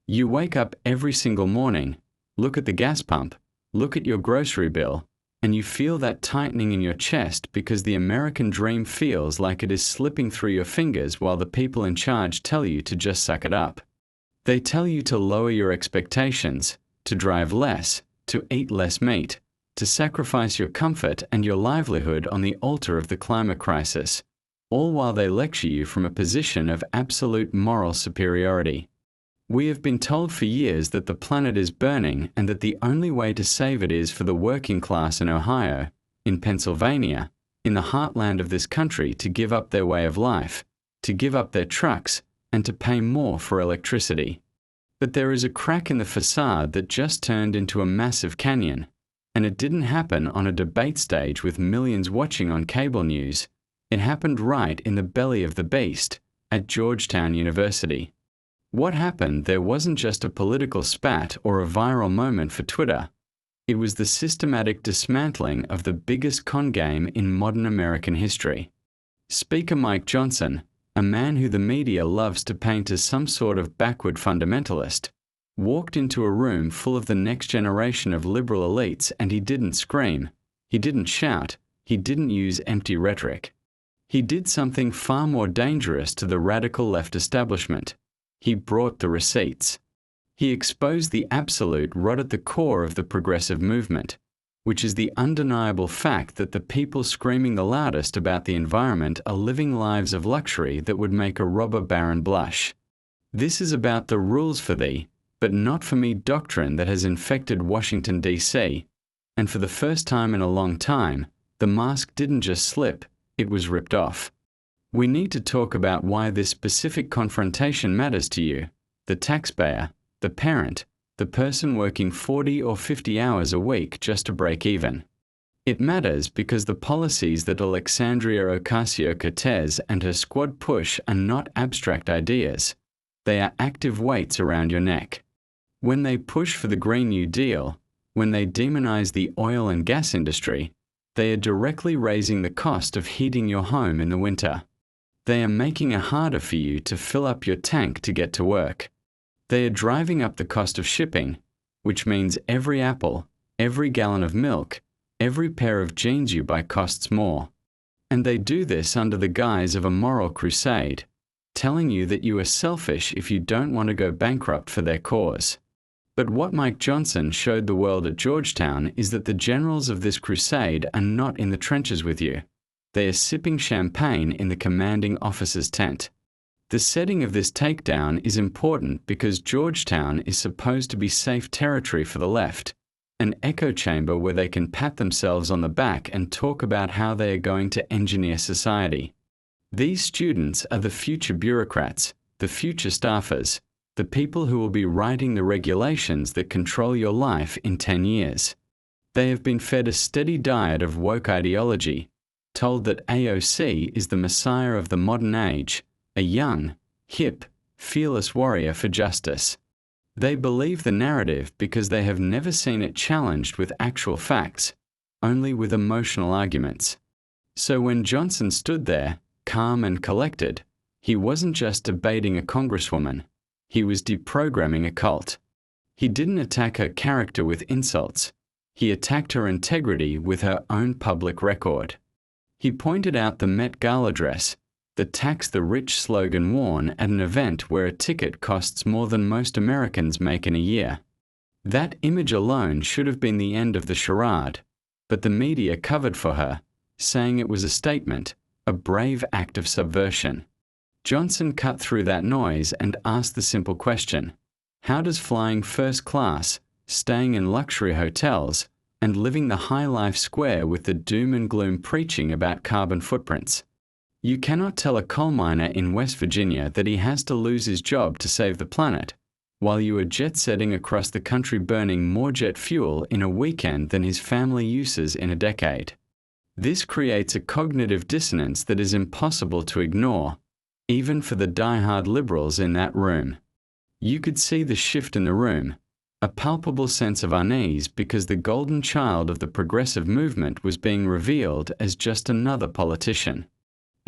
You wake up every single morning, look at the gas pump, look at your grocery bill, and you feel that tightening in your chest because the American dream feels like it is slipping through your fingers while the people in charge tell you to just suck it up. They tell you to lower your expectations, to drive less, to eat less meat, to sacrifice your comfort and your livelihood on the altar of the climate crisis, all while they lecture you from a position of absolute moral superiority. We have been told for years that the planet is burning and that the only way to save it is for the working class in Ohio, in Pennsylvania, in the heartland of this country to give up their way of life, to give up their trucks, and to pay more for electricity. But there is a crack in the facade that just turned into a massive canyon, and it didn't happen on a debate stage with millions watching on cable news. It happened right in the belly of the beast, at Georgetown University. What happened there wasn't just a political spat or a viral moment for Twitter. It was the systematic dismantling of the biggest con game in modern American history. Speaker Mike Johnson, a man who the media loves to paint as some sort of backward fundamentalist, walked into a room full of the next generation of liberal elites and he didn't scream, he didn't shout, he didn't use empty rhetoric. He did something far more dangerous to the radical left establishment. He brought the receipts. He exposed the absolute right at the core of the progressive movement, which is the undeniable fact that the people screaming the loudest about the environment are living lives of luxury that would make a robber baron blush. This is about the rules for thee, but not for me doctrine that has infected Washington, D.C., and for the first time in a long time, the mask didn't just slip, it was ripped off. We need to talk about why this specific confrontation matters to you, the taxpayer, the parent, the person working 40 or 50 hours a week just to break even. It matters because the policies that Alexandria Ocasio-Cortez and her squad push are not abstract ideas. They are active weights around your neck. When they push for the Green New Deal, when they demonize the oil and gas industry, they are directly raising the cost of heating your home in the winter. They are making it harder for you to fill up your tank to get to work. They are driving up the cost of shipping, which means every apple, every gallon of milk, every pair of jeans you buy costs more. And they do this under the guise of a moral crusade, telling you that you are selfish if you don't want to go bankrupt for their cause. But what Mike Johnson showed the world at Georgetown is that the generals of this crusade are not in the trenches with you. They are sipping champagne in the commanding officer's tent. The setting of this takedown is important because Georgetown is supposed to be safe territory for the left, an echo chamber where they can pat themselves on the back and talk about how they are going to engineer society. These students are the future bureaucrats, the future staffers, the people who will be writing the regulations that control your life in 10 years. They have been fed a steady diet of woke ideology, told that AOC is the messiah of the modern age, a young, hip, fearless warrior for justice. They believe the narrative because they have never seen it challenged with actual facts, only with emotional arguments. So when Johnson stood there, calm and collected, he wasn't just debating a congresswoman, he was deprogramming a cult. He didn't attack her character with insults, he attacked her integrity with her own public record. He pointed out the Met Gala dress, the tax the rich slogan worn at an event where a ticket costs more than most Americans make in a year. That image alone should have been the end of the charade, but the media covered for her, saying it was a statement, a brave act of subversion. Johnson cut through that noise and asked the simple question, how does flying first class, staying in luxury hotels, and living the high life square with the doom and gloom preaching about carbon footprints? You cannot tell a coal miner in West Virginia that he has to lose his job to save the planet, while you are jet-setting across the country burning more jet fuel in a weekend than his family uses in a decade. This creates a cognitive dissonance that is impossible to ignore, even for the die-hard liberals in that room. You could see the shift in the room, a palpable sense of unease because the golden child of the progressive movement was being revealed as just another politician.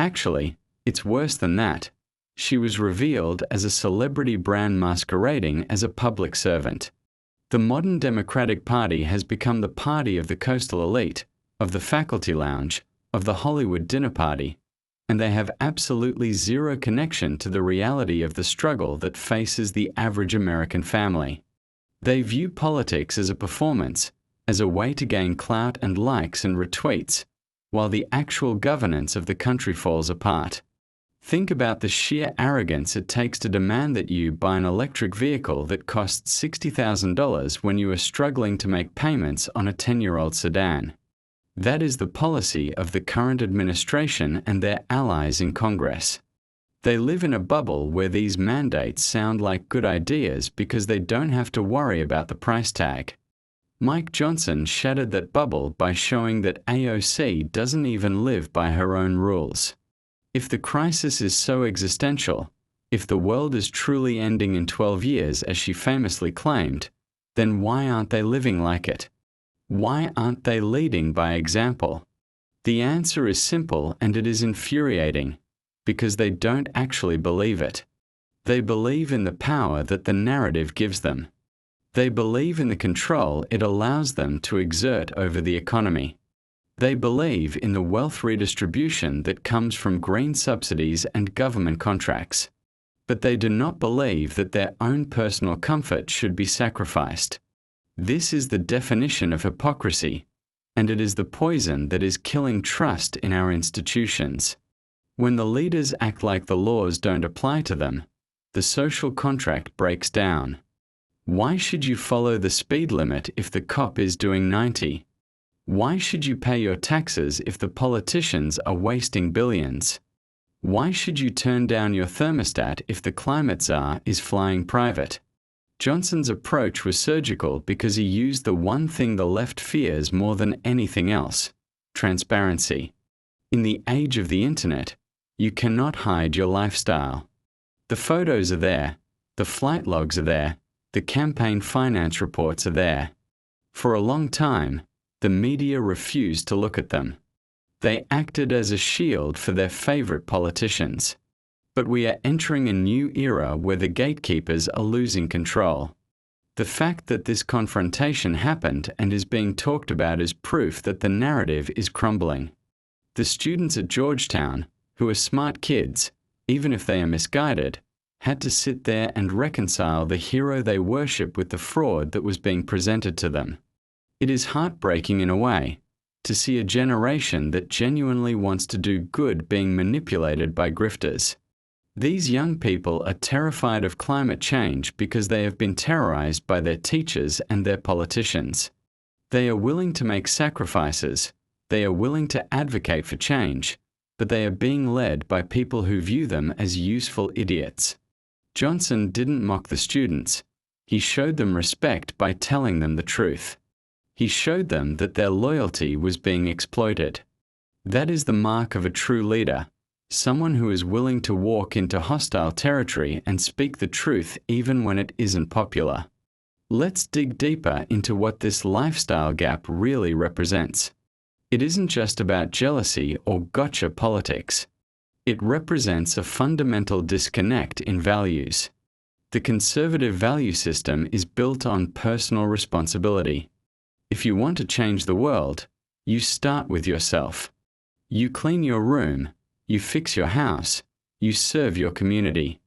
Actually, it's worse than that. She was revealed as a celebrity brand masquerading as a public servant. The modern Democratic Party has become the party of the coastal elite, of the faculty lounge, of the Hollywood dinner party, and they have absolutely zero connection to the reality of the struggle that faces the average American family. They view politics as a performance, as a way to gain clout and likes and retweets, while the actual governance of the country falls apart. Think about the sheer arrogance it takes to demand that you buy an electric vehicle that costs $60,000 when you are struggling to make payments on a 10-year-old sedan. That is the policy of the current administration and their allies in Congress. They live in a bubble where these mandates sound like good ideas because they don't have to worry about the price tag. Mike Johnson shattered that bubble by showing that AOC doesn't even live by her own rules. If the crisis is so existential, if the world is truly ending in 12 years as she famously claimed, then why aren't they living like it? Why aren't they leading by example? The answer is simple and it is infuriating, because they don't actually believe it. They believe in the power that the narrative gives them. They believe in the control it allows them to exert over the economy. They believe in the wealth redistribution that comes from green subsidies and government contracts. But they do not believe that their own personal comfort should be sacrificed. This is the definition of hypocrisy, and it is the poison that is killing trust in our institutions. When the leaders act like the laws don't apply to them, the social contract breaks down. Why should you follow the speed limit if the cop is doing 90? Why should you pay your taxes if the politicians are wasting billions? Why should you turn down your thermostat if the climate czar is flying private? Johnson's approach was surgical because he used the one thing the left fears more than anything else: transparency. In the age of the internet, you cannot hide your lifestyle. The photos are there, the flight logs are there, the campaign finance reports are there. For a long time, the media refused to look at them. They acted as a shield for their favorite politicians. But we are entering a new era where the gatekeepers are losing control. The fact that this confrontation happened and is being talked about is proof that the narrative is crumbling. The students at Georgetown, who are smart kids, even if they are misguided, had to sit there and reconcile the hero they worship with the fraud that was being presented to them. It is heartbreaking in a way to see a generation that genuinely wants to do good being manipulated by grifters. These young people are terrified of climate change because they have been terrorized by their teachers and their politicians. They are willing to make sacrifices, they are willing to advocate for change, but they are being led by people who view them as useful idiots. Johnson didn't mock the students. He showed them respect by telling them the truth. He showed them that their loyalty was being exploited. That is the mark of a true leader, someone who is willing to walk into hostile territory and speak the truth even when it isn't popular. Let's dig deeper into what this lifestyle gap really represents. It isn't just about jealousy or gotcha politics. It represents a fundamental disconnect in values. The conservative value system is built on personal responsibility. If you want to change the world, you start with yourself. You clean your room, you fix your house, you serve your community.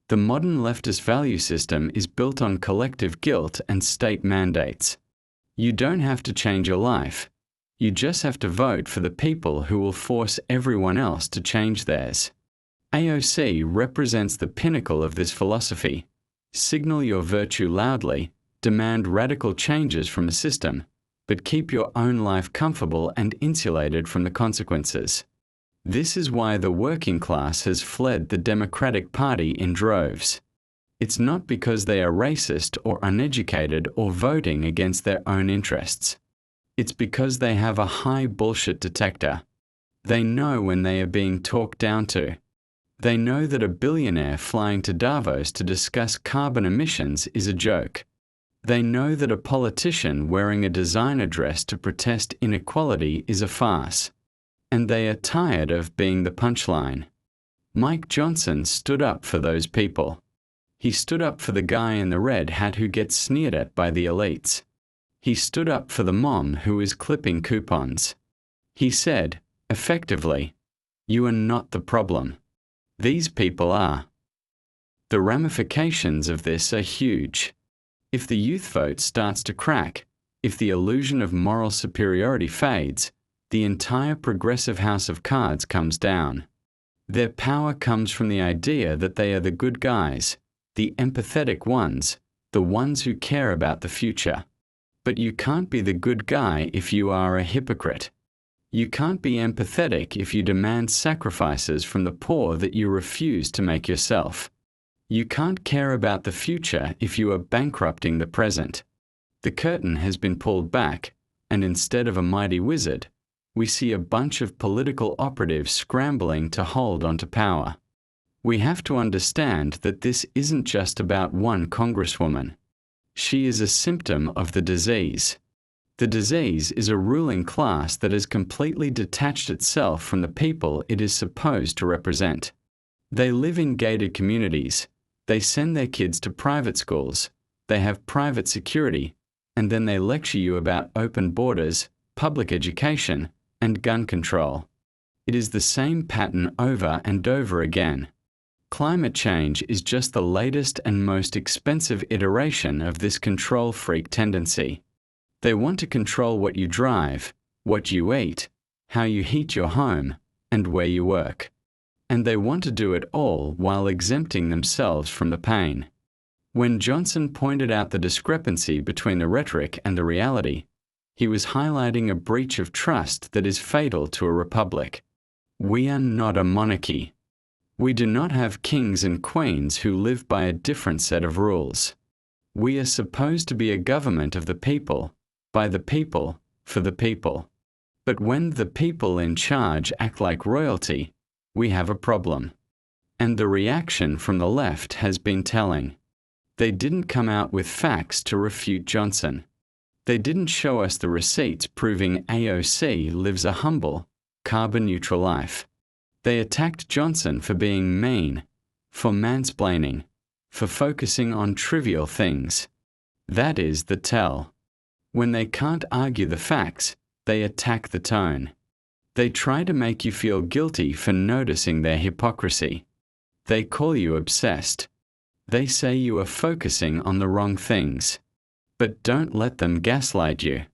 The modern leftist value system is built on collective guilt and state mandates. You don't have to change your life. You just have to vote for the people who will force everyone else to change theirs. AOC represents the pinnacle of this philosophy. Signal your virtue loudly, demand radical changes from the system, but keep your own life comfortable and insulated from the consequences. This is why the working class has fled the Democratic Party in droves. It's not because they are racist or uneducated or voting against their own interests. It's because they have a high bullshit detector. They know when they are being talked down to. They know that a billionaire flying to Davos to discuss carbon emissions is a joke. They know that a politician wearing a designer dress to protest inequality is a farce. And they are tired of being the punchline. Mike Johnson stood up for those people. He stood up for the guy in the red hat who gets sneered at by the elites. He stood up for the mom who is clipping coupons. He said, effectively, "You are not the problem. These people are." The ramifications of this are huge. If the youth vote starts to crack, if the illusion of moral superiority fades, the entire progressive house of cards comes down. Their power comes from the idea that they are the good guys, the empathetic ones, the ones who care about the future. But you can't be the good guy if you are a hypocrite. You can't be empathetic if you demand sacrifices from the poor that you refuse to make yourself. You can't care about the future if you are bankrupting the present. The curtain has been pulled back, and instead of a mighty wizard, we see a bunch of political operatives scrambling to hold onto power. We have to understand that this isn't just about one congresswoman. She is a symptom of the disease. The disease is a ruling class that has completely detached itself from the people it is supposed to represent. They live in gated communities. They send their kids to private schools. They have private security. And then they lecture you about open borders, public education, and gun control. It is the same pattern over and over again. Climate change is just the latest and most expensive iteration of this control freak tendency. They want to control what you drive, what you eat, how you heat your home, and where you work. And they want to do it all while exempting themselves from the pain. When Johnson pointed out the discrepancy between the rhetoric and the reality, he was highlighting a breach of trust that is fatal to a republic. We are not a monarchy. We do not have kings and queens who live by a different set of rules. We are supposed to be a government of the people, by the people, for the people. But when the people in charge act like royalty, we have a problem. And the reaction from the left has been telling. They didn't come out with facts to refute Johnson. They didn't show us the receipts proving AOC lives a humble, carbon-neutral life. They attacked Johnson for being mean, for mansplaining, for focusing on trivial things. That is the tell. When they can't argue the facts, they attack the tone. They try to make you feel guilty for noticing their hypocrisy. They call you obsessed. They say you are focusing on the wrong things. But don't let them gaslight you.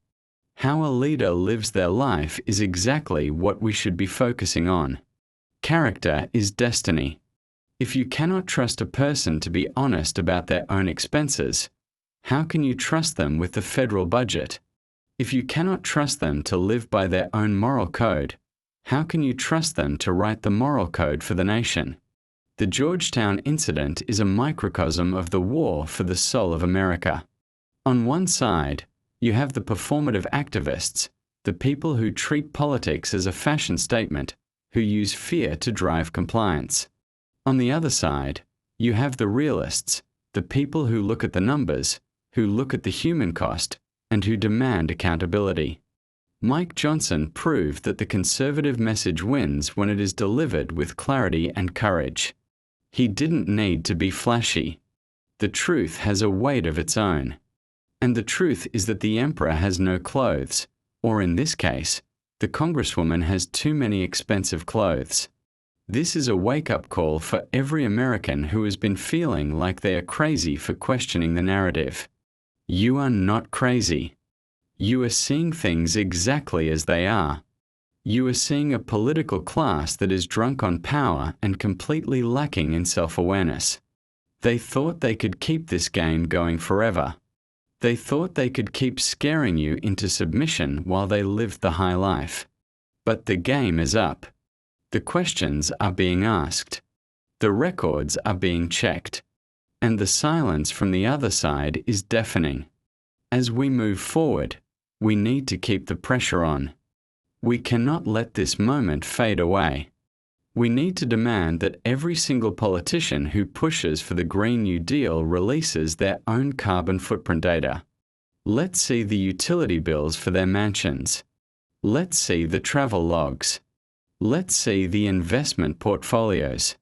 How a leader lives their life is exactly what we should be focusing on. Character is destiny. If you cannot trust a person to be honest about their own expenses, how can you trust them with the federal budget? If you cannot trust them to live by their own moral code, how can you trust them to write the moral code for the nation? The Georgetown incident is a microcosm of the war for the soul of America. On one side, you have the performative activists, the people who treat politics as a fashion statement, who use fear to drive compliance. On the other side, you have the realists, the people who look at the numbers, who look at the human cost, and who demand accountability. Mike Johnson proved that the conservative message wins when it is delivered with clarity and courage. He didn't need to be flashy. The truth has a weight of its own. And the truth is that the emperor has no clothes, or in this case, the congresswoman has too many expensive clothes. This is a wake-up call for every American who has been feeling like they are crazy for questioning the narrative. You are not crazy. You are seeing things exactly as they are. You are seeing a political class that is drunk on power and completely lacking in self-awareness. They thought they could keep this game going forever. They thought they could keep scaring you into submission while they lived the high life. But the game is up. The questions are being asked. The records are being checked. And the silence from the other side is deafening. As we move forward, we need to keep the pressure on. We cannot let this moment fade away. We need to demand that every single politician who pushes for the Green New Deal releases their own carbon footprint data. Let's see the utility bills for their mansions. Let's see the travel logs. Let's see the investment portfolios.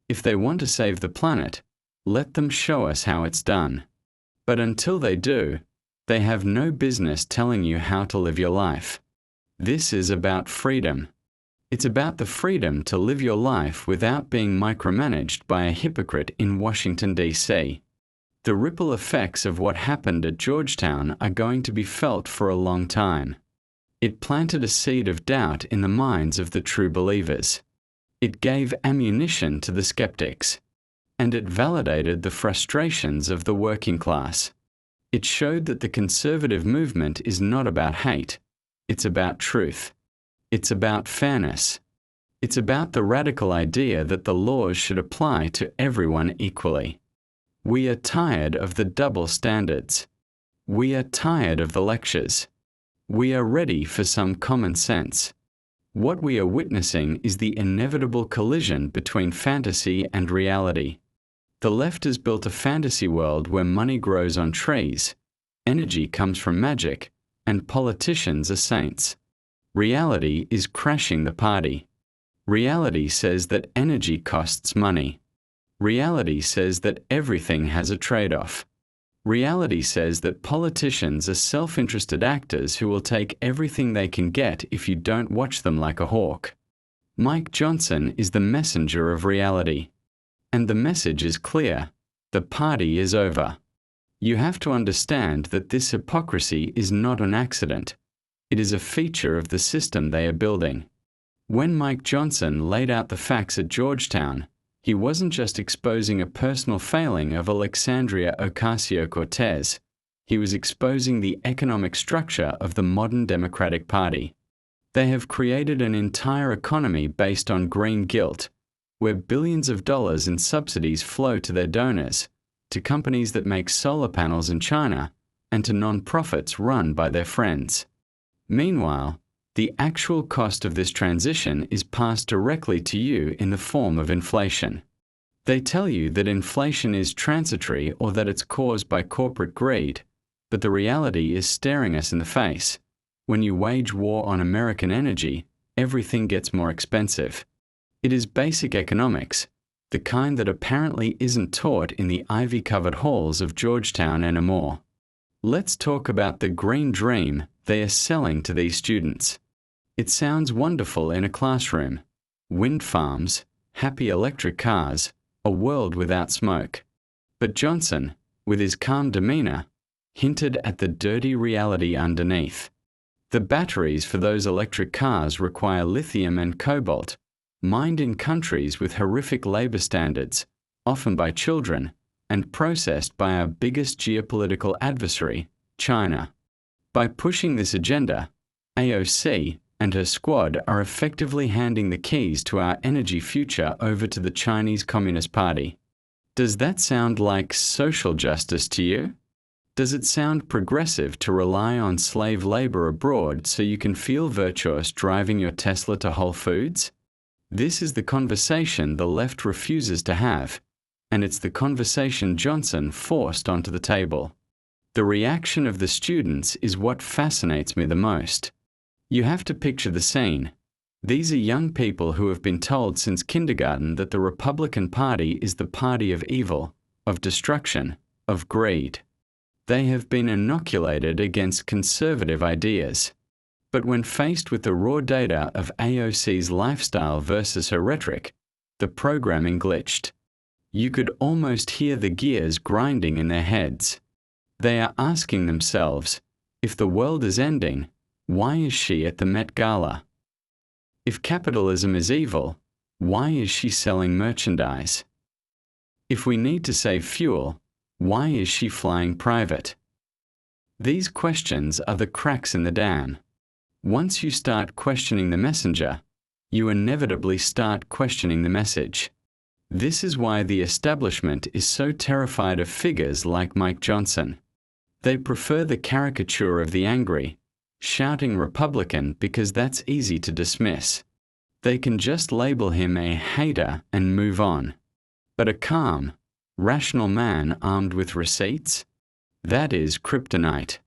If they want to save the planet, let them show us how it's done. But until they do, they have no business telling you how to live your life. This is about freedom. It's about the freedom to live your life without being micromanaged by a hypocrite in Washington, D.C. The ripple effects of what happened at Georgetown are going to be felt for a long time. It planted a seed of doubt in the minds of the true believers. It gave ammunition to the skeptics. And it validated the frustrations of the working class. It showed that the conservative movement is not about hate. It's about truth. It's about fairness. It's about the radical idea that the laws should apply to everyone equally. We are tired of the double standards. We are tired of the lectures. We are ready for some common sense. What we are witnessing is the inevitable collision between fantasy and reality. The left has built a fantasy world where money grows on trees, energy comes from magic, and politicians are saints. Reality is crashing the party. Reality says that energy costs money. Reality says that everything has a trade-off. Reality says that politicians are self-interested actors who will take everything they can get if you don't watch them like a hawk. Mike Johnson is the messenger of reality. And the message is clear. The party is over. You have to understand that this hypocrisy is not an accident. It is a feature of the system they are building. When Mike Johnson laid out the facts at Georgetown, he wasn't just exposing a personal failing of Alexandria Ocasio-Cortez. He was exposing the economic structure of the modern Democratic Party. They have created an entire economy based on green guilt, where billions of dollars in subsidies flow to their donors, to companies that make solar panels in China, and to non-profits run by their friends. Meanwhile, the actual cost of this transition is passed directly to you in the form of inflation. They tell you that inflation is transitory or that it's caused by corporate greed, but the reality is staring us in the face. When you wage war on American energy, everything gets more expensive. It is basic economics, the kind that apparently isn't taught in the ivy-covered halls of Georgetown anymore. Let's talk about the green dream they are selling to these students. It sounds wonderful in a classroom. Wind farms, happy electric cars, a world without smoke. But Johnson, with his calm demeanor, hinted at the dirty reality underneath. The batteries for those electric cars require lithium and cobalt, mined in countries with horrific labor standards, often by children, and processed by our biggest geopolitical adversary, China. By pushing this agenda, AOC and her squad are effectively handing the keys to our energy future over to the Chinese Communist Party. Does that sound like social justice to you? Does it sound progressive to rely on slave labor abroad so you can feel virtuous driving your Tesla to Whole Foods? This is the conversation the left refuses to have, and it's the conversation Johnson forced onto the table. The reaction of the students is what fascinates me the most. You have to picture the scene. These are young people who have been told since kindergarten that the Republican Party is the party of evil, of destruction, of greed. They have been inoculated against conservative ideas. But when faced with the raw data of AOC's lifestyle versus her rhetoric, the programming glitched. You could almost hear the gears grinding in their heads. They are asking themselves, if the world is ending, why is she at the Met Gala? If capitalism is evil, why is she selling merchandise? If we need to save fuel, why is she flying private? These questions are the cracks in the dam. Once you start questioning the messenger, you inevitably start questioning the message. This is why the establishment is so terrified of figures like Mike Johnson. They prefer the caricature of the angry, shouting Republican because that's easy to dismiss. They can just label him a hater and move on. But a calm, rational man armed with receipts? That is kryptonite.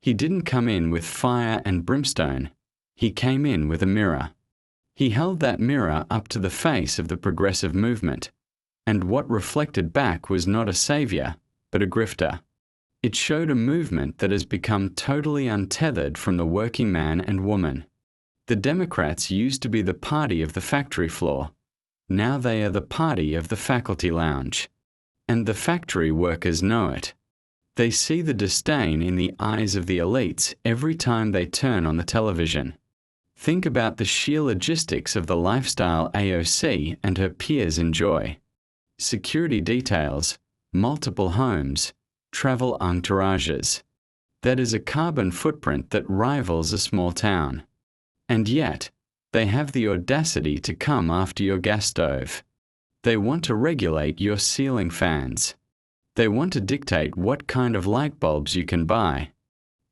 He didn't come in with fire and brimstone. He came in with a mirror. He held that mirror up to the face of the progressive movement, And what reflected back was not a savior, but a grifter. It showed a movement that has become totally untethered from the working man and woman. The Democrats used to be the party of the factory floor. Now they are the party of the faculty lounge. And the factory workers know it. They see the disdain in the eyes of the elites every time they turn on the television. Think about the sheer logistics of the lifestyle AOC and her peers enjoy. Security details, multiple homes, travel entourages. That is a carbon footprint that rivals a small town. And yet, they have the audacity to come after your gas stove. They want to regulate your ceiling fans. They want to dictate what kind of light bulbs you can buy.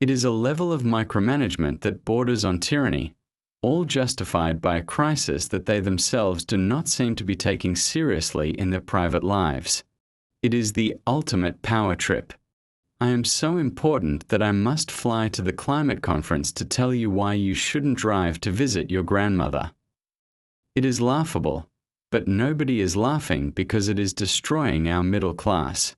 It is a level of micromanagement that borders on tyranny, all justified by a crisis that they themselves do not seem to be taking seriously in their private lives. It is the ultimate power trip. I am so important that I must fly to the climate conference to tell you why you shouldn't drive to visit your grandmother. It is laughable, but nobody is laughing because it is destroying our middle class.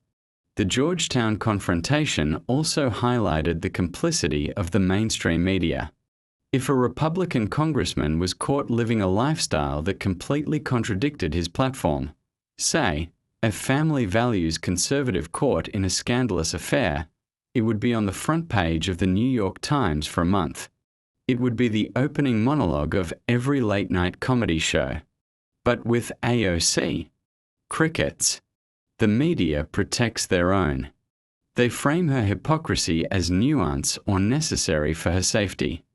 The Georgetown confrontation also highlighted the complicity of the mainstream media. If a Republican congressman was caught living a lifestyle that completely contradicted his platform, say, a family values conservative caught in a scandalous affair, it would be on the front page of the New York Times for a month. It would be the opening monologue of every late-night comedy show. But with AOC, crickets. The media protects their own. They frame her hypocrisy as nuance or necessary for her safety.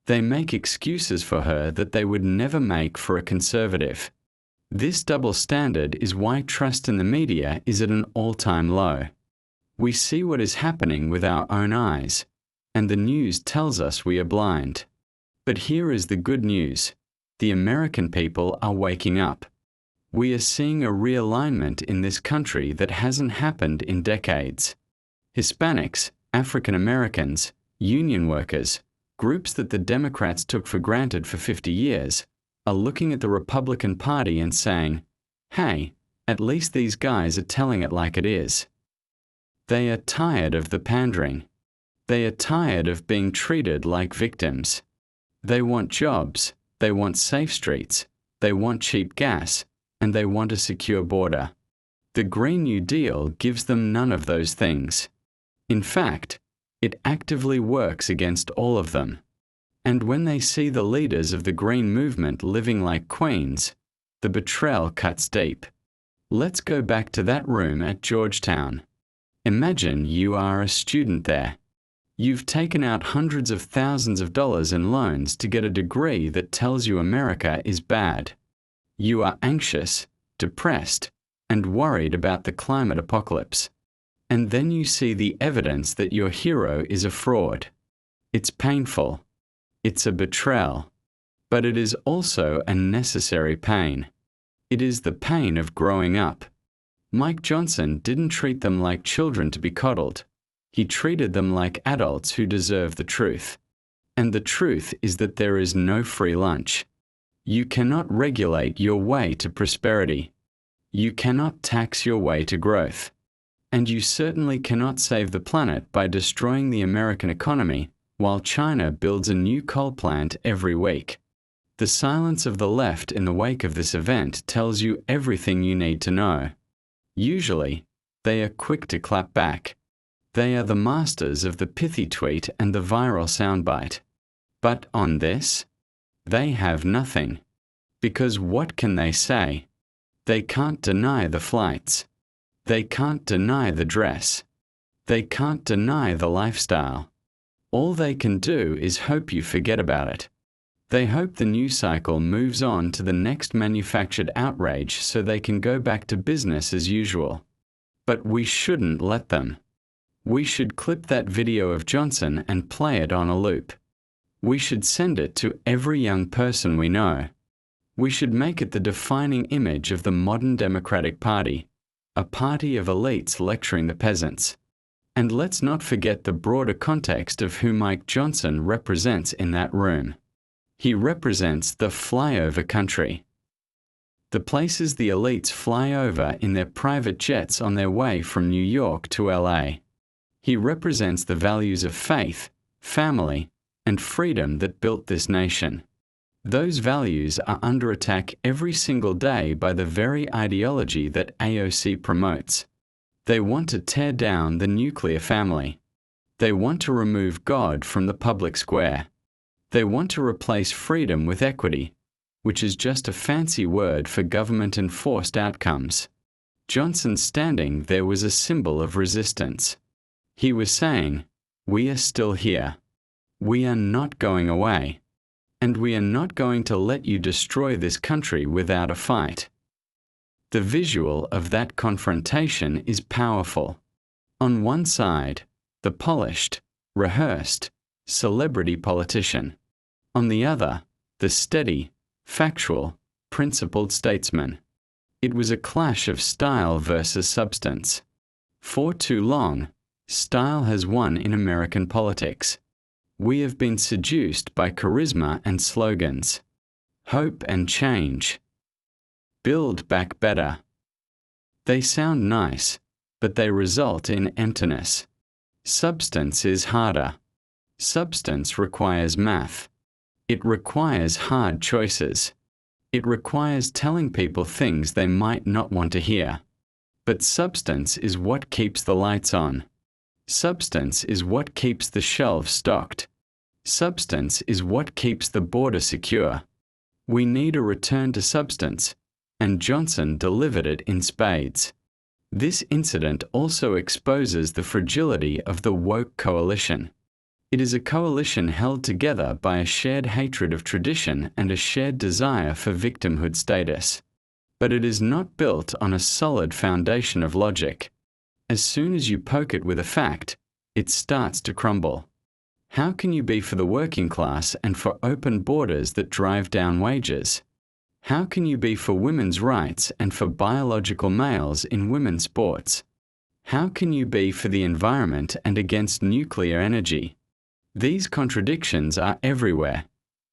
They make excuses for her that they would never make for a conservative. This double standard is why trust in the media is at an all-time low. We see what is happening with our own eyes, and the news tells us we are blind. But here is the good news. The American people are waking up. We are seeing a realignment in this country that hasn't happened in decades. Hispanics, African Americans, union workers, groups that the Democrats took for granted for 50 years, are looking at the Republican Party and saying, hey, at least these guys are telling it like it is. They are tired of the pandering. They are tired of being treated like victims. They want jobs, they want safe streets, they want cheap gas, and they want a secure border. The Green New Deal gives them none of those things. In fact, it actively works against all of them. And when they see the leaders of the Green movement living like queens, the betrayal cuts deep. Let's go back to that room at Georgetown. Imagine you are a student there. You've taken out hundreds of thousands of dollars in loans to get a degree that tells you America is bad. You are anxious, depressed, and worried about the climate apocalypse. And then you see the evidence that your hero is a fraud. It's painful. It's a betrayal. But it is also a necessary pain. It is the pain of growing up. Mike Johnson didn't treat them like children to be coddled. He treated them like adults who deserve the truth. And the truth is that there is no free lunch. You cannot regulate your way to prosperity. You cannot tax your way to growth. And you certainly cannot save the planet by destroying the American economy while China builds a new coal plant every week. The silence of the left in the wake of this event tells you everything you need to know. Usually, they are quick to clap back. They are the masters of the pithy tweet and the viral soundbite. But on this, they have nothing. Because what can they say? They can't deny the flights. They can't deny the dress. They can't deny the lifestyle. All they can do is hope you forget about it. They hope the news cycle moves on to the next manufactured outrage so they can go back to business as usual. But we shouldn't let them. We should clip that video of Johnson and play it on a loop. We should send it to every young person we know. We should make it the defining image of the modern Democratic Party, a party of elites lecturing the peasants. And let's not forget the broader context of who Mike Johnson represents in that room. He represents the flyover country. the places the elites fly over in their private jets on their way from New York to LA. He represents the values of faith, family, and freedom that built this nation. Those values are under attack every single day by the very ideology that AOC promotes. They want to tear down the nuclear family. They want to remove God from the public square. They want to replace freedom with equity, which is just a fancy word for government-enforced outcomes. Johnson standing there was a symbol of resistance. He was saying, "We are still here. We are not going away. And we are not going to let you destroy this country without a fight." The visual of that confrontation is powerful. On one side, the polished, rehearsed, celebrity politician. On the other, the steady, factual, principled statesman. It was a clash of style versus substance. For too long, style has won in American politics. We have been seduced by charisma and slogans. Hope and change. Build back better. They sound nice, but they result in emptiness. Substance is harder. Substance requires math. It requires hard choices. It requires telling people things they might not want to hear. But substance is what keeps the lights on. Substance is what keeps the shelves stocked. Substance is what keeps the border secure. We need a return to substance, and Johnson delivered it in spades. This incident also exposes the fragility of the woke coalition. It is a coalition held together by a shared hatred of tradition and a shared desire for victimhood status. But it is not built on a solid foundation of logic. As soon as you poke it with a fact, it starts to crumble. How can you be for the working class and for open borders that drive down wages? How can you be for women's rights and for biological males in women's sports? How can you be for the environment and against nuclear energy? These contradictions are everywhere,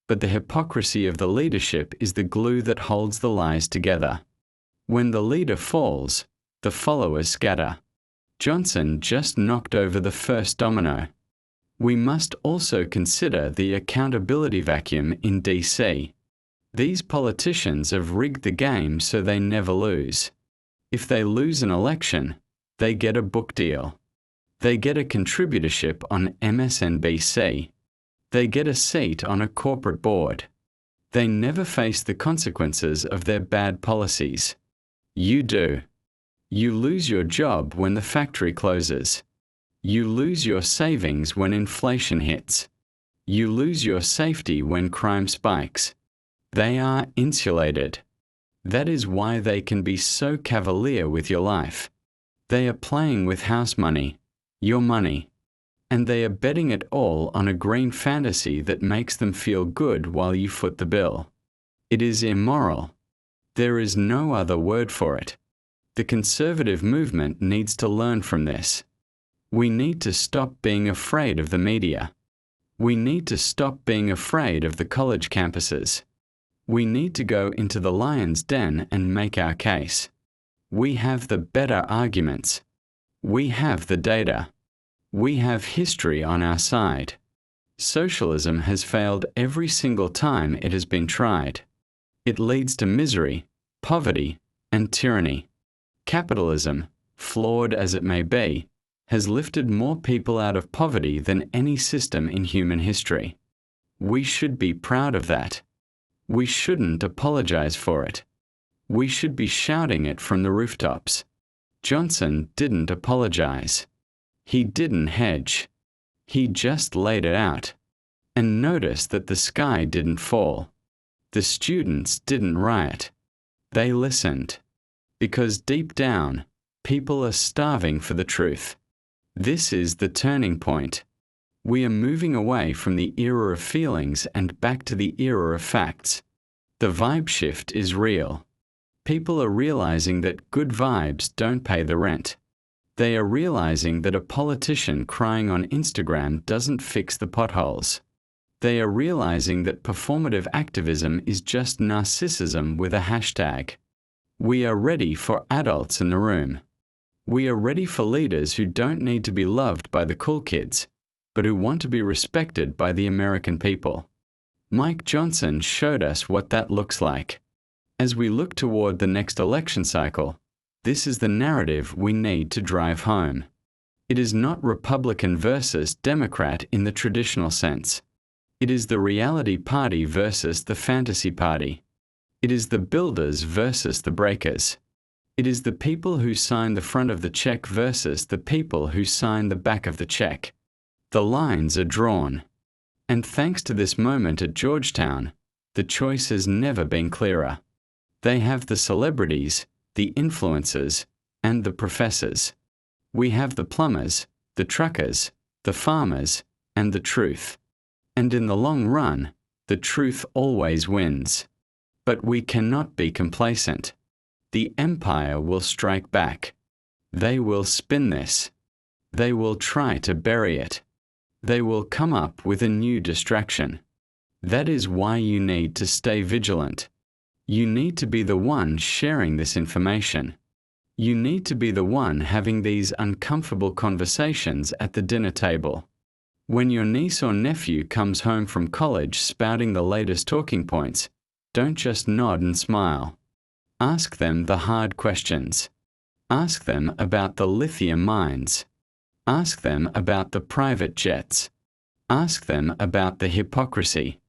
but the hypocrisy of the leadership is the glue that holds the lies together. When the leader falls, the followers scatter. Johnson just knocked over the first domino. We must also consider the accountability vacuum in DC. These politicians have rigged the game so they never lose. If they lose an election, they get a book deal. They get a contributorship on MSNBC. They get a seat on a corporate board. They never face the consequences of their bad policies. You do. You lose your job when the factory closes. You lose your savings when inflation hits. You lose your safety when crime spikes. They are insulated. That is why they can be so cavalier with your life. They are playing with house money, your money, and they are betting it all on a green fantasy that makes them feel good while you foot the bill. It is immoral. There is no other word for it. The conservative movement needs to learn from this. We need to stop being afraid of the media. We need to stop being afraid of the college campuses. We need to go into the lion's den and make our case. We have the better arguments. We have the data. We have history on our side. Socialism has failed every single time it has been tried. It leads to misery, poverty, and tyranny. Capitalism, flawed as it may be, has lifted more people out of poverty than any system in human history. We should be proud of that. We shouldn't apologize for it. We should be shouting it from the rooftops. Johnson didn't apologize. He didn't hedge. He just laid it out. And noticed that the sky didn't fall. The students didn't riot. They listened. Because deep down, people are starving for the truth. This is the turning point. We are moving away from the era of feelings and back to the era of facts. The vibe shift is real. People are realizing that good vibes don't pay the rent. They are realizing that a politician crying on Instagram doesn't fix the potholes. They are realizing that performative activism is just narcissism with a hashtag. We are ready for adults in the room. We are ready for leaders who don't need to be loved by the cool kids, but who want to be respected by the American people. Mike Johnson showed us what that looks like. As we look toward the next election cycle, this is the narrative we need to drive home. It is not Republican versus Democrat in the traditional sense. It is the reality party versus the fantasy party. It is the builders versus the breakers. It is the people who sign the front of the check versus the people who sign the back of the check. The lines are drawn. And thanks to this moment at Georgetown, the choice has never been clearer. They have the celebrities, the influencers, and the professors. We have the plumbers, the truckers, the farmers, and the truth. And in the long run, the truth always wins. But we cannot be complacent. The empire will strike back. They will spin this. They will try to bury it. They will come up with a new distraction. That is why you need to stay vigilant. You need to be the one sharing this information. You need to be the one having these uncomfortable conversations at the dinner table. When your niece or nephew comes home from college spouting the latest talking points, don't just nod and smile. Ask them the hard questions. Ask them about the lithium mines. Ask them about the private jets. Ask them about the hypocrisy.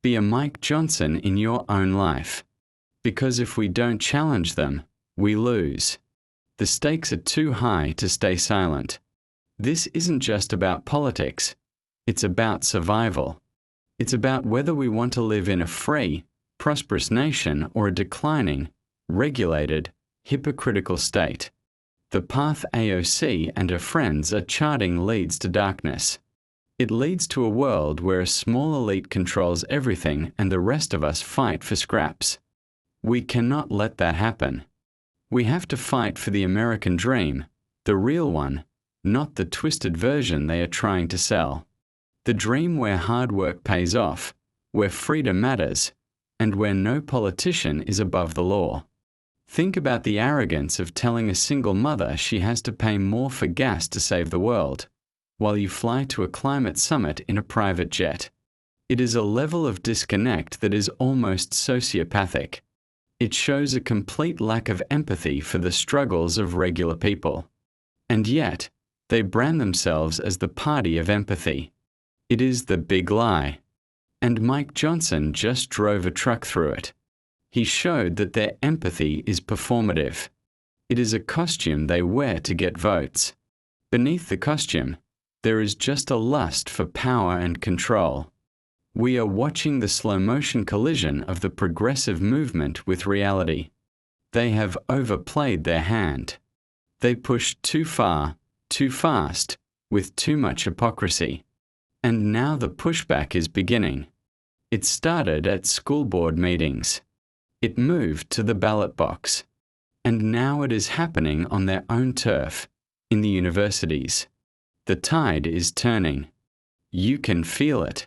Be a Mike Johnson in your own life. Because if we don't challenge them, we lose. The stakes are too high to stay silent. This isn't just about politics. It's about survival. It's about whether we want to live in a free, prosperous nation or a declining, regulated, hypocritical state. The path AOC and her friends are charting leads to darkness. It leads to a world where a small elite controls everything and the rest of us fight for scraps. We cannot let that happen. We have to fight for the American dream, the real one, not the twisted version they are trying to sell. The dream where hard work pays off, where freedom matters, and where no politician is above the law. Think about the arrogance of telling a single mother she has to pay more for gas to save the world, while you fly to a climate summit in a private jet. It is a level of disconnect that is almost sociopathic. It shows a complete lack of empathy for the struggles of regular people. And yet, they brand themselves as the party of empathy. It is the big lie. And Mike Johnson just drove a truck through it. He showed that their empathy is performative. It is a costume they wear to get votes. Beneath the costume, there is just a lust for power and control. We are watching the slow-motion collision of the progressive movement with reality. They have overplayed their hand. They pushed too far, too fast, with too much hypocrisy. And now the pushback is beginning. It started at school board meetings. It moved to the ballot box. And now it is happening on their own turf, in the universities. The tide is turning. You can feel it.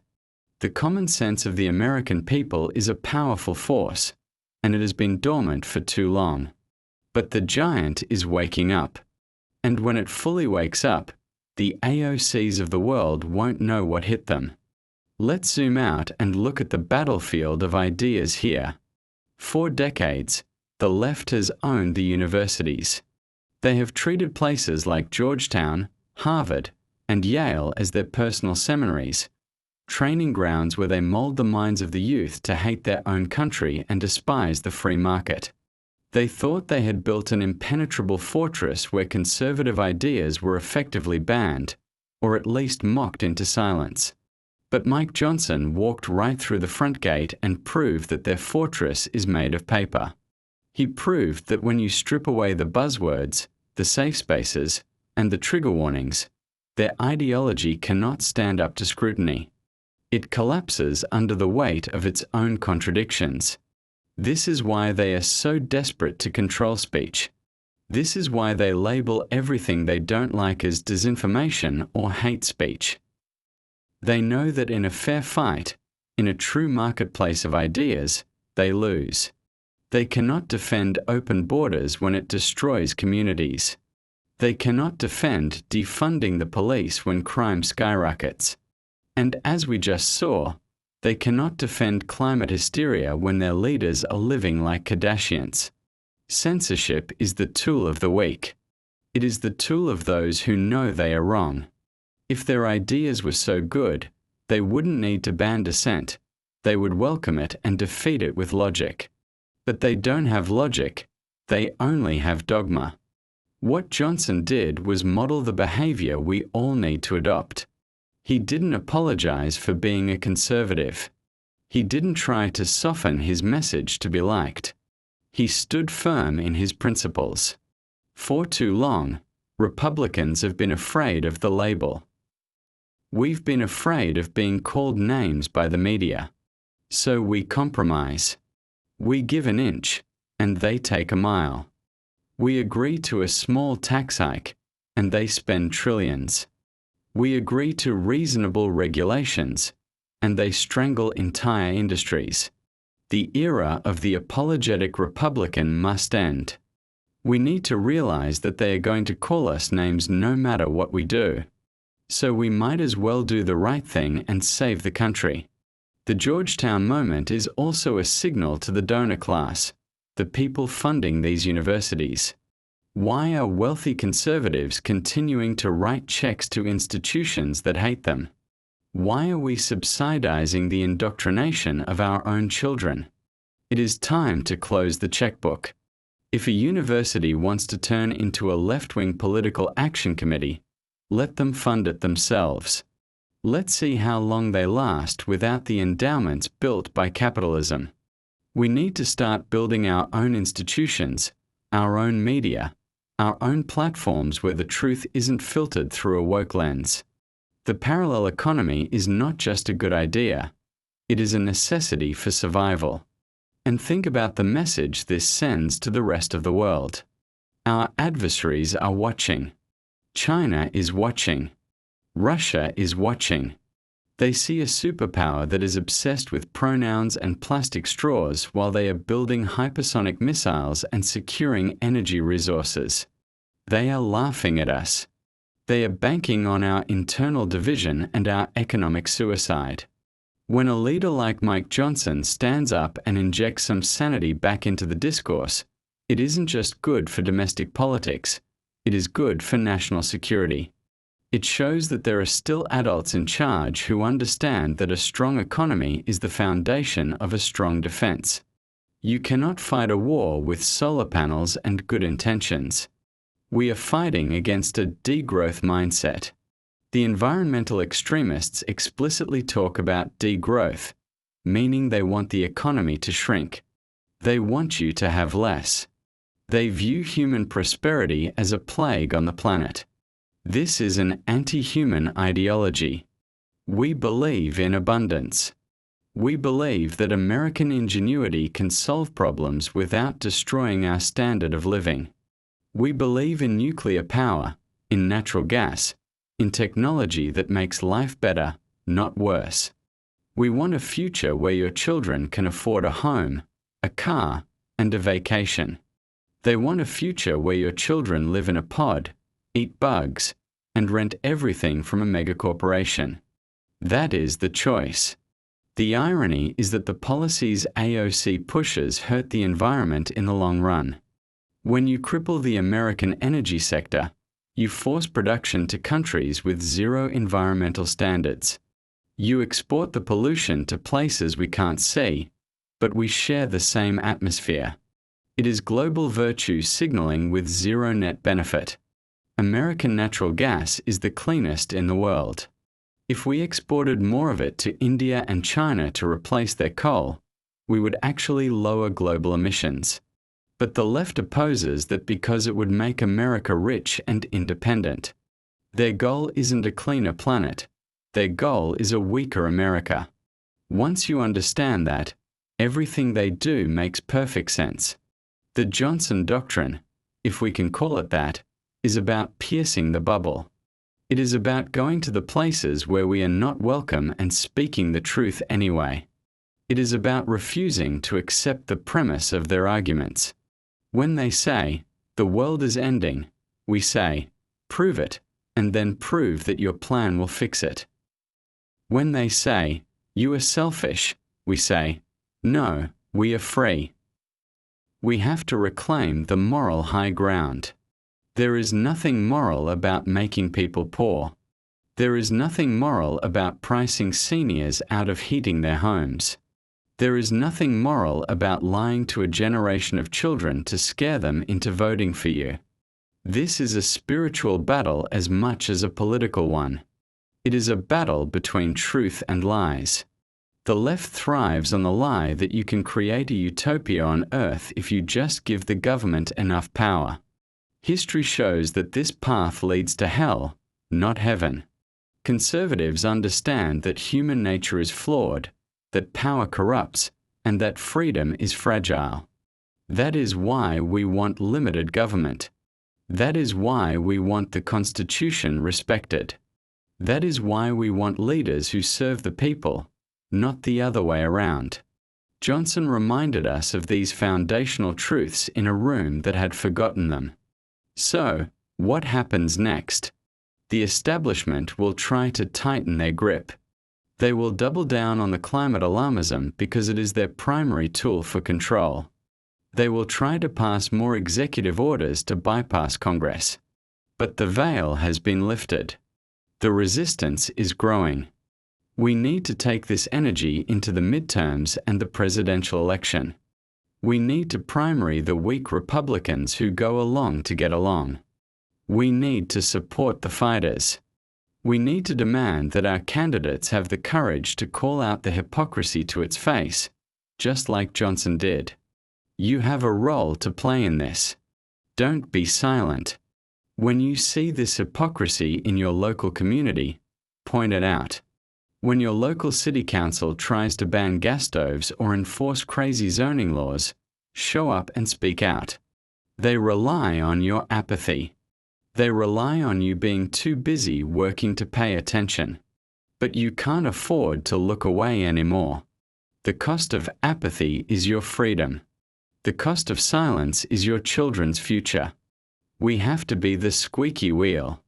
The common sense of the American people is a powerful force, and it has been dormant for too long. But the giant is waking up. And when it fully wakes up, the AOCs of the world won't know what hit them. Let's zoom out and look at the battlefield of ideas here. For decades, the left has owned the universities. They have treated places like Georgetown, Harvard, and Yale as their personal seminaries, training grounds where they mold the minds of the youth to hate their own country and despise the free market. They thought they had built an impenetrable fortress where conservative ideas were effectively banned, or at least mocked into silence. But Mike Johnson walked right through the front gate and proved that their fortress is made of paper. He proved that when you strip away the buzzwords, the safe spaces, and the trigger warnings, their ideology cannot stand up to scrutiny. It collapses under the weight of its own contradictions. This is why they are so desperate to control speech. This is why they label everything they don't like as disinformation or hate speech. They know that in a fair fight, in a true marketplace of ideas, they lose. They cannot defend open borders when it destroys communities. They cannot defend defunding the police when crime skyrockets. And as we just saw, they cannot defend climate hysteria when their leaders are living like Kardashians. Censorship is the tool of the weak. It is the tool of those who know they are wrong. If their ideas were so good, they wouldn't need to ban dissent. They would welcome it and defeat it with logic. But they don't have logic. They only have dogma. What Johnson did was model the behavior we all need to adopt. He didn't apologize for being a conservative. He didn't try to soften his message to be liked. He stood firm in his principles. For too long, Republicans have been afraid of the label. We've been afraid of being called names by the media. So we compromise. We give an inch, and they take a mile. We agree to a small tax hike, and they spend trillions. We agree to reasonable regulations, and they strangle entire industries. The era of the apologetic Republican must end. We need to realize that they are going to call us names no matter what we do. So we might as well do the right thing and save the country. The Georgetown moment is also a signal to the donor class, the people funding these universities. Why are wealthy conservatives continuing to write checks to institutions that hate them? Why are we subsidizing the indoctrination of our own children? It is time to close the checkbook. If a university wants to turn into a left-wing political action committee, let them fund it themselves. Let's see how long they last without the endowments built by capitalism. We need to start building our own institutions, our own media, our own platforms where the truth isn't filtered through a woke lens. The parallel economy is not just a good idea. It is a necessity for survival. And think about the message this sends to the rest of the world. Our adversaries are watching. China is watching. Russia is watching. They see a superpower that is obsessed with pronouns and plastic straws while they are building hypersonic missiles and securing energy resources. They are laughing at us. They are banking on our internal division and our economic suicide. When a leader like Mike Johnson stands up and injects some sanity back into the discourse, it isn't just good for domestic politics, it is good for national security. It shows that there are still adults in charge who understand that a strong economy is the foundation of a strong defense. You cannot fight a war with solar panels and good intentions. We are fighting against a degrowth mindset. The environmental extremists explicitly talk about degrowth, meaning they want the economy to shrink. They want you to have less. They view human prosperity as a plague on the planet. This is an anti-human ideology. We believe in abundance. We believe that American ingenuity can solve problems without destroying our standard of living. We believe in nuclear power, in natural gas, in technology that makes life better, not worse. We want a future where your children can afford a home, a car, and a vacation. They want a future where your children live in a pod, eat bugs, and rent everything from a megacorporation. That is the choice. The irony is that the policies AOC pushes hurt the environment in the long run. When you cripple the American energy sector, you force production to countries with zero environmental standards. You export the pollution to places we can't see, but we share the same atmosphere. It is global virtue signaling with zero net benefit. American natural gas is the cleanest in the world. If we exported more of it to India and China to replace their coal, we would actually lower global emissions. But the left opposes that because it would make America rich and independent. Their goal isn't a cleaner planet. Their goal is a weaker America. Once you understand that, everything they do makes perfect sense. The Johnson Doctrine, if we can call it that, is about piercing the bubble. It is about going to the places where we are not welcome and speaking the truth anyway. It is about refusing to accept the premise of their arguments. When they say, "The world is ending," we say, "Prove it, and then prove that your plan will fix it." When they say, "You are selfish," we say, "No, we are free." We have to reclaim the moral high ground. There is nothing moral about making people poor. There is nothing moral about pricing seniors out of heating their homes. There is nothing moral about lying to a generation of children to scare them into voting for you. This is a spiritual battle as much as a political one. It is a battle between truth and lies. The left thrives on the lie that you can create a utopia on earth if you just give the government enough power. History shows that this path leads to hell, not heaven. Conservatives understand that human nature is flawed, that power corrupts, and that freedom is fragile. That is why we want limited government. That is why we want the Constitution respected. That is why we want leaders who serve the people, not the other way around. Johnson reminded us of these foundational truths in a room that had forgotten them. So, what happens next? The establishment will try to tighten their grip. They will double down on the climate alarmism because it is their primary tool for control. They will try to pass more executive orders to bypass Congress. But the veil has been lifted. The resistance is growing. We need to take this energy into the midterms and the presidential election. We need to primary the weak Republicans who go along to get along. We need to support the fighters. We need to demand that our candidates have the courage to call out the hypocrisy to its face, just like Johnson did. You have a role to play in this. Don't be silent. When you see this hypocrisy in your local community, point it out. When your local city council tries to ban gas stoves or enforce crazy zoning laws, show up and speak out. They rely on your apathy. They rely on you being too busy working to pay attention. But you can't afford to look away anymore. The cost of apathy is your freedom. The cost of silence is your children's future. We have to be the squeaky wheel.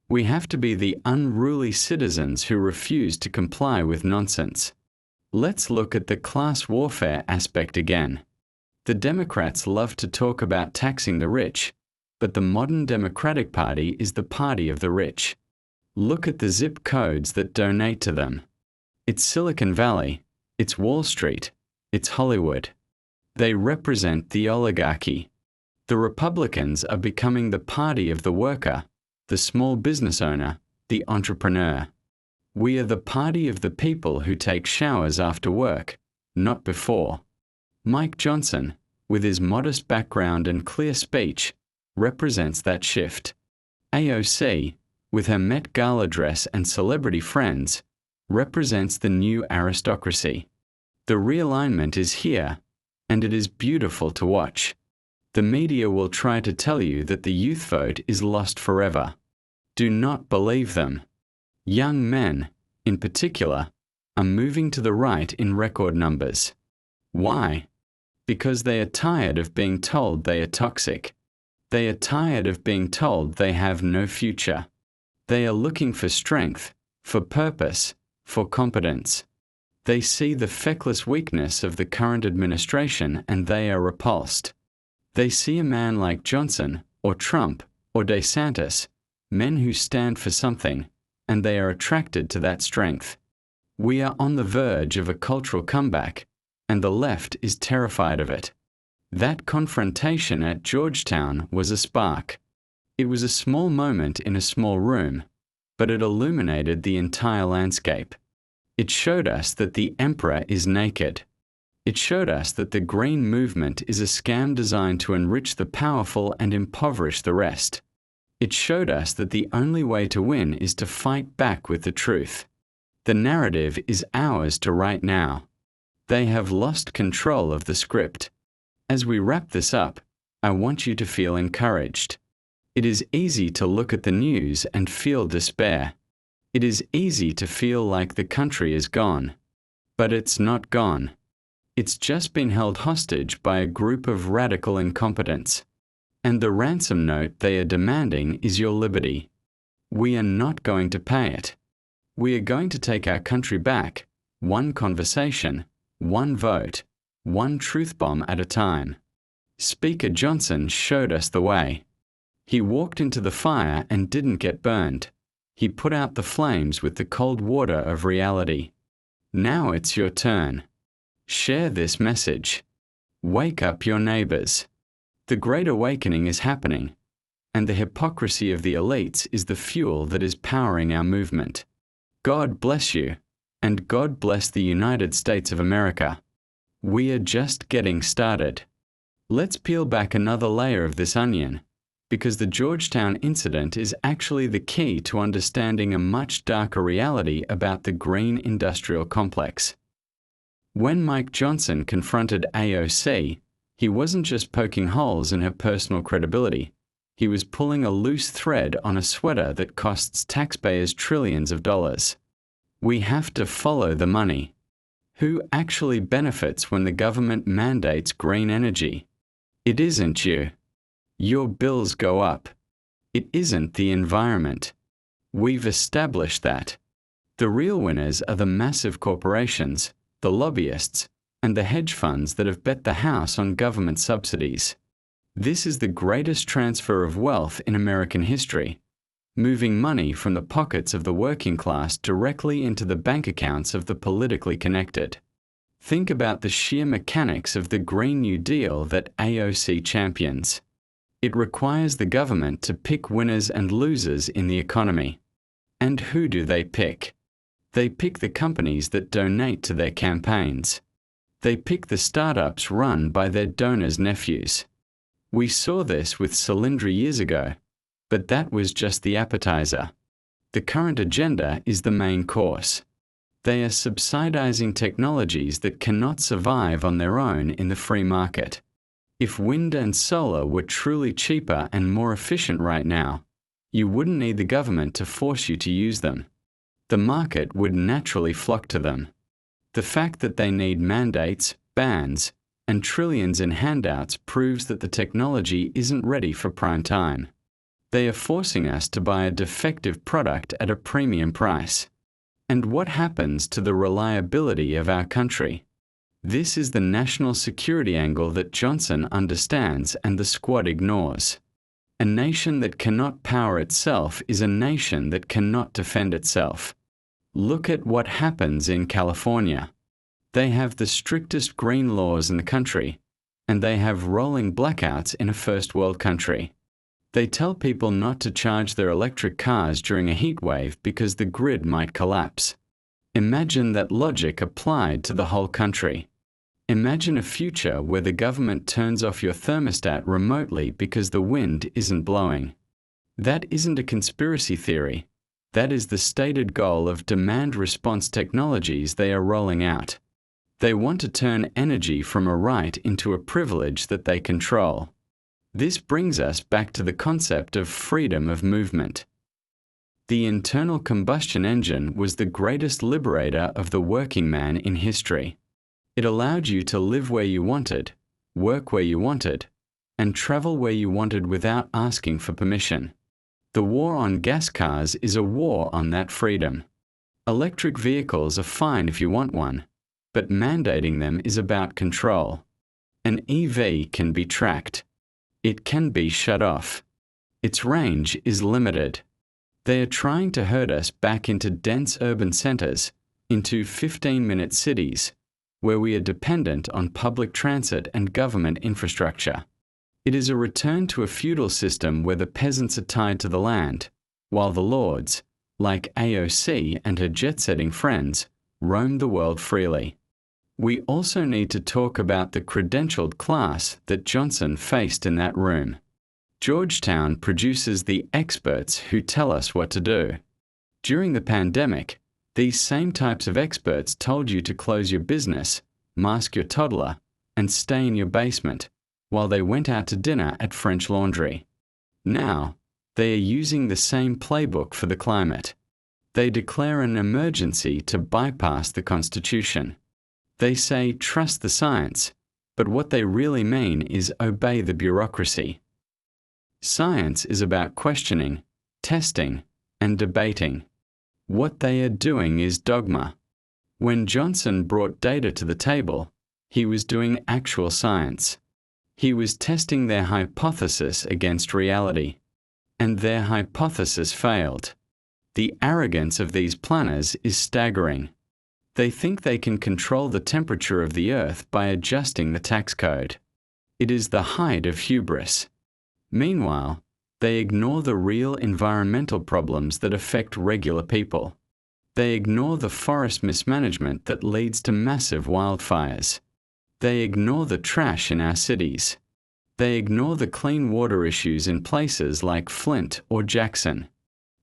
We have to be the unruly citizens who refuse to comply with nonsense. Let's look at the class warfare aspect again. The Democrats love to talk about taxing the rich, but the modern Democratic Party is the party of the rich. Look at the zip codes that donate to them. It's Silicon Valley, it's Wall Street, it's Hollywood. They represent the oligarchy. The Republicans are becoming the party of the worker, the small business owner, the entrepreneur. We are the party of the people who take showers after work, not before. Mike Johnson, with his modest background and clear speech, represents that shift. AOC, with her Met Gala dress and celebrity friends, represents the new aristocracy. The realignment is here, and it is beautiful to watch. The media will try to tell you that the youth vote is lost forever. Do not believe them. Young men, in particular, are moving to the right in record numbers. Why? Because they are tired of being told they are toxic. They are tired of being told they have no future. They are looking for strength, for purpose, for competence. They see the feckless weakness of the current administration and they are repulsed. They see a man like Johnson, or Trump, or DeSantis, men who stand for something, and they are attracted to that strength. We are on the verge of a cultural comeback, and the left is terrified of it. That confrontation at Georgetown was a spark. It was a small moment in a small room, but it illuminated the entire landscape. It showed us that the emperor is naked. It showed us that the Green Movement is a scam designed to enrich the powerful and impoverish the rest. It showed us that the only way to win is to fight back with the truth. The narrative is ours to write now. They have lost control of the script. As we wrap this up, I want you to feel encouraged. It is easy to look at the news and feel despair. It is easy to feel like the country is gone. But it's not gone. It's just been held hostage by a group of radical incompetents. And the ransom note they are demanding is your liberty. We are not going to pay it. We are going to take our country back, one conversation, one vote, one truth bomb at a time. Speaker Johnson showed us the way. He walked into the fire and didn't get burned. He put out the flames with the cold water of reality. Now it's your turn. Share this message. Wake up your neighbors. The Great Awakening is happening, and the hypocrisy of the elites is the fuel that is powering our movement. God bless you, and God bless the United States of America. We are just getting started. Let's peel back another layer of this onion, because the Georgetown incident is actually the key to understanding a much darker reality about the green industrial complex. When Mike Johnson confronted AOC, he wasn't just poking holes in her personal credibility. He was pulling a loose thread on a sweater that costs taxpayers trillions of dollars. We have to follow the money. Who actually benefits when the government mandates green energy? It isn't you. Your bills go up. It isn't the environment. We've established that. The real winners are the massive corporations, the lobbyists, and the hedge funds that have bet the house on government subsidies. This is the greatest transfer of wealth in American history, moving money from the pockets of the working class directly into the bank accounts of the politically connected. Think about the sheer mechanics of the Green New Deal that AOC champions. It requires the government to pick winners and losers in the economy. And who do they pick? They pick the companies that donate to their campaigns. They pick the startups run by their donors' nephews. We saw this with Solyndra years ago, but that was just the appetizer. The current agenda is the main course. They are subsidizing technologies that cannot survive on their own in the free market. If wind and solar were truly cheaper and more efficient right now, you wouldn't need the government to force you to use them. The market would naturally flock to them. The fact that they need mandates, bans, and trillions in handouts proves that the technology isn't ready for prime time. They are forcing us to buy a defective product at a premium price. And what happens to the reliability of our country? This is the national security angle that Johnson understands and the squad ignores. A nation that cannot power itself is a nation that cannot defend itself. Look at what happens in California. They have the strictest green laws in the country, and they have rolling blackouts in a first world country. They tell people not to charge their electric cars during a heat wave because the grid might collapse. Imagine that logic applied to the whole country. Imagine a future where the government turns off your thermostat remotely because the wind isn't blowing. That isn't a conspiracy theory. That is the stated goal of demand response technologies they are rolling out. They want to turn energy from a right into a privilege that they control. This brings us back to the concept of freedom of movement. The internal combustion engine was the greatest liberator of the working man in history. It allowed you to live where you wanted, work where you wanted, and travel where you wanted without asking for permission. The war on gas cars is a war on that freedom. Electric vehicles are fine if you want one, but mandating them is about control. An EV can be tracked. It can be shut off. Its range is limited. They are trying to herd us back into dense urban centers, into 15-minute cities, where we are dependent on public transit and government infrastructure. It is a return to a feudal system where the peasants are tied to the land, while the lords, like AOC and her jet-setting friends, roam the world freely. We also need to talk about the credentialed class that Johnson faced in that room. Georgetown produces the experts who tell us what to do. During the pandemic, these same types of experts told you to close your business, mask your toddler, and stay in your basement, while they went out to dinner at French Laundry. Now, they are using the same playbook for the climate. They declare an emergency to bypass the Constitution. They say trust the science, but what they really mean is obey the bureaucracy. Science is about questioning, testing, and debating. What they are doing is dogma. When Johnson brought data to the table, he was doing actual science. He was testing their hypothesis against reality. And their hypothesis failed. The arrogance of these planners is staggering. They think they can control the temperature of the earth by adjusting the tax code. It is the height of hubris. Meanwhile, they ignore the real environmental problems that affect regular people. They ignore the forest mismanagement that leads to massive wildfires. They ignore the trash in our cities. They ignore the clean water issues in places like Flint or Jackson.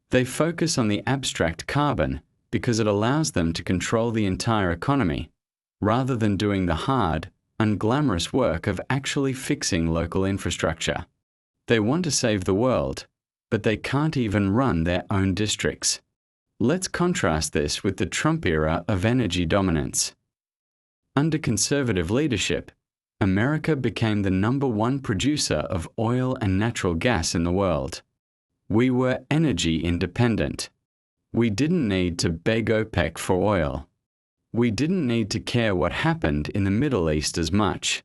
They focus on the abstract carbon because it allows them to control the entire economy, rather than doing the hard, unglamorous work of actually fixing local infrastructure. They want to save the world, but they can't even run their own districts. Let's contrast this with the Trump era of energy dominance. Under conservative leadership, America became the #1 producer of oil and natural gas in the world. We were energy independent. We didn't need to beg OPEC for oil. We didn't need to care what happened in the Middle East as much.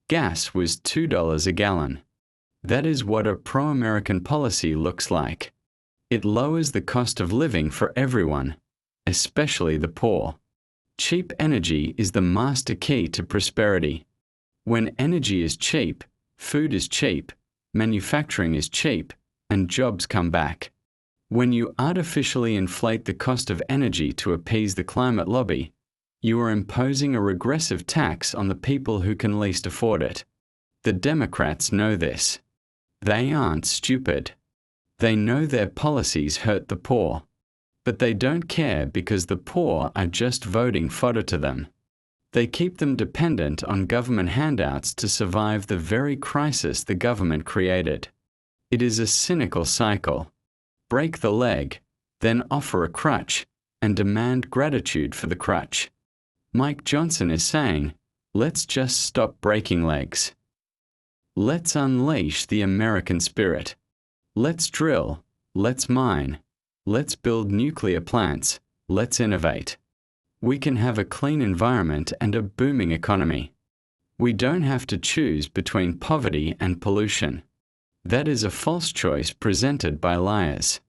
Gas was $2 a gallon. That is what a pro-American policy looks like. It lowers the cost of living for everyone, especially the poor. Cheap energy is the master key to prosperity. When energy is cheap, food is cheap, manufacturing is cheap, and jobs come back. When you artificially inflate the cost of energy to appease the climate lobby, you are imposing a regressive tax on the people who can least afford it. The Democrats know this. They aren't stupid. They know their policies hurt the poor. But they don't care because the poor are just voting fodder to them. They keep them dependent on government handouts to survive the very crisis the government created. It is a cynical cycle. Break the leg, then offer a crutch, and demand gratitude for the crutch. Mike Johnson is saying, let's just stop breaking legs. Let's unleash the American spirit. Let's drill, let's mine, let's build nuclear plants, let's innovate. We can have a clean environment and a booming economy. We don't have to choose between poverty and pollution. That is a false choice presented by liars.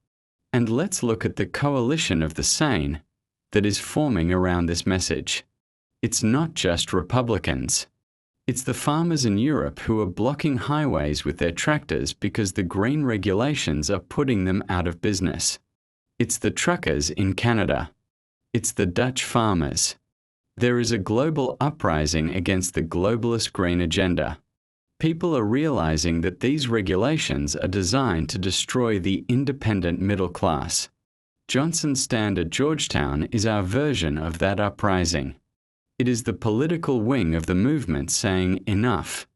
And let's look at the coalition of the sane that is forming around this message. It's not just Republicans. It's the farmers in Europe who are blocking highways with their tractors because the green regulations are putting them out of business. It's the truckers in Canada. It's the Dutch farmers. There is a global uprising against the globalist green agenda. People are realizing that these regulations are designed to destroy the independent middle class. Johnson's stand at Georgetown is our version of that uprising. It is the political wing of the movement saying enough.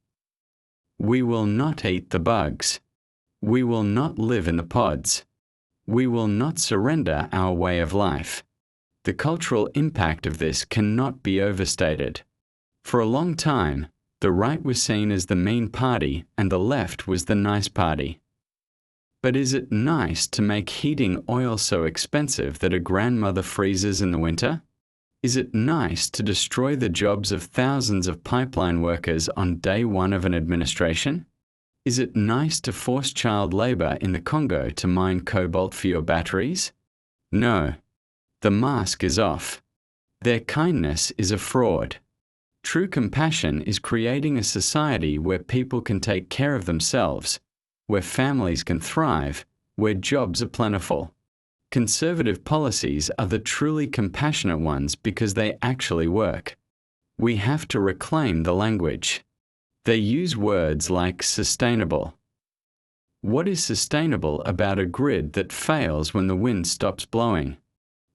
We will not eat the bugs. We will not live in the pods. We will not surrender our way of life. The cultural impact of this cannot be overstated. For a long time, the right was seen as the mean party and the left was the nice party. But is it nice to make heating oil so expensive that a grandmother freezes in the winter? Is it nice to destroy the jobs of thousands of pipeline workers on day one of an administration? Is it nice to force child labor in the Congo to mine cobalt for your batteries? No. The mask is off. Their kindness is a fraud. True compassion is creating a society where people can take care of themselves, where families can thrive, where jobs are plentiful. Conservative policies are the truly compassionate ones because they actually work. We have to reclaim the language. They use words like sustainable. What is sustainable about a grid that fails when the wind stops blowing?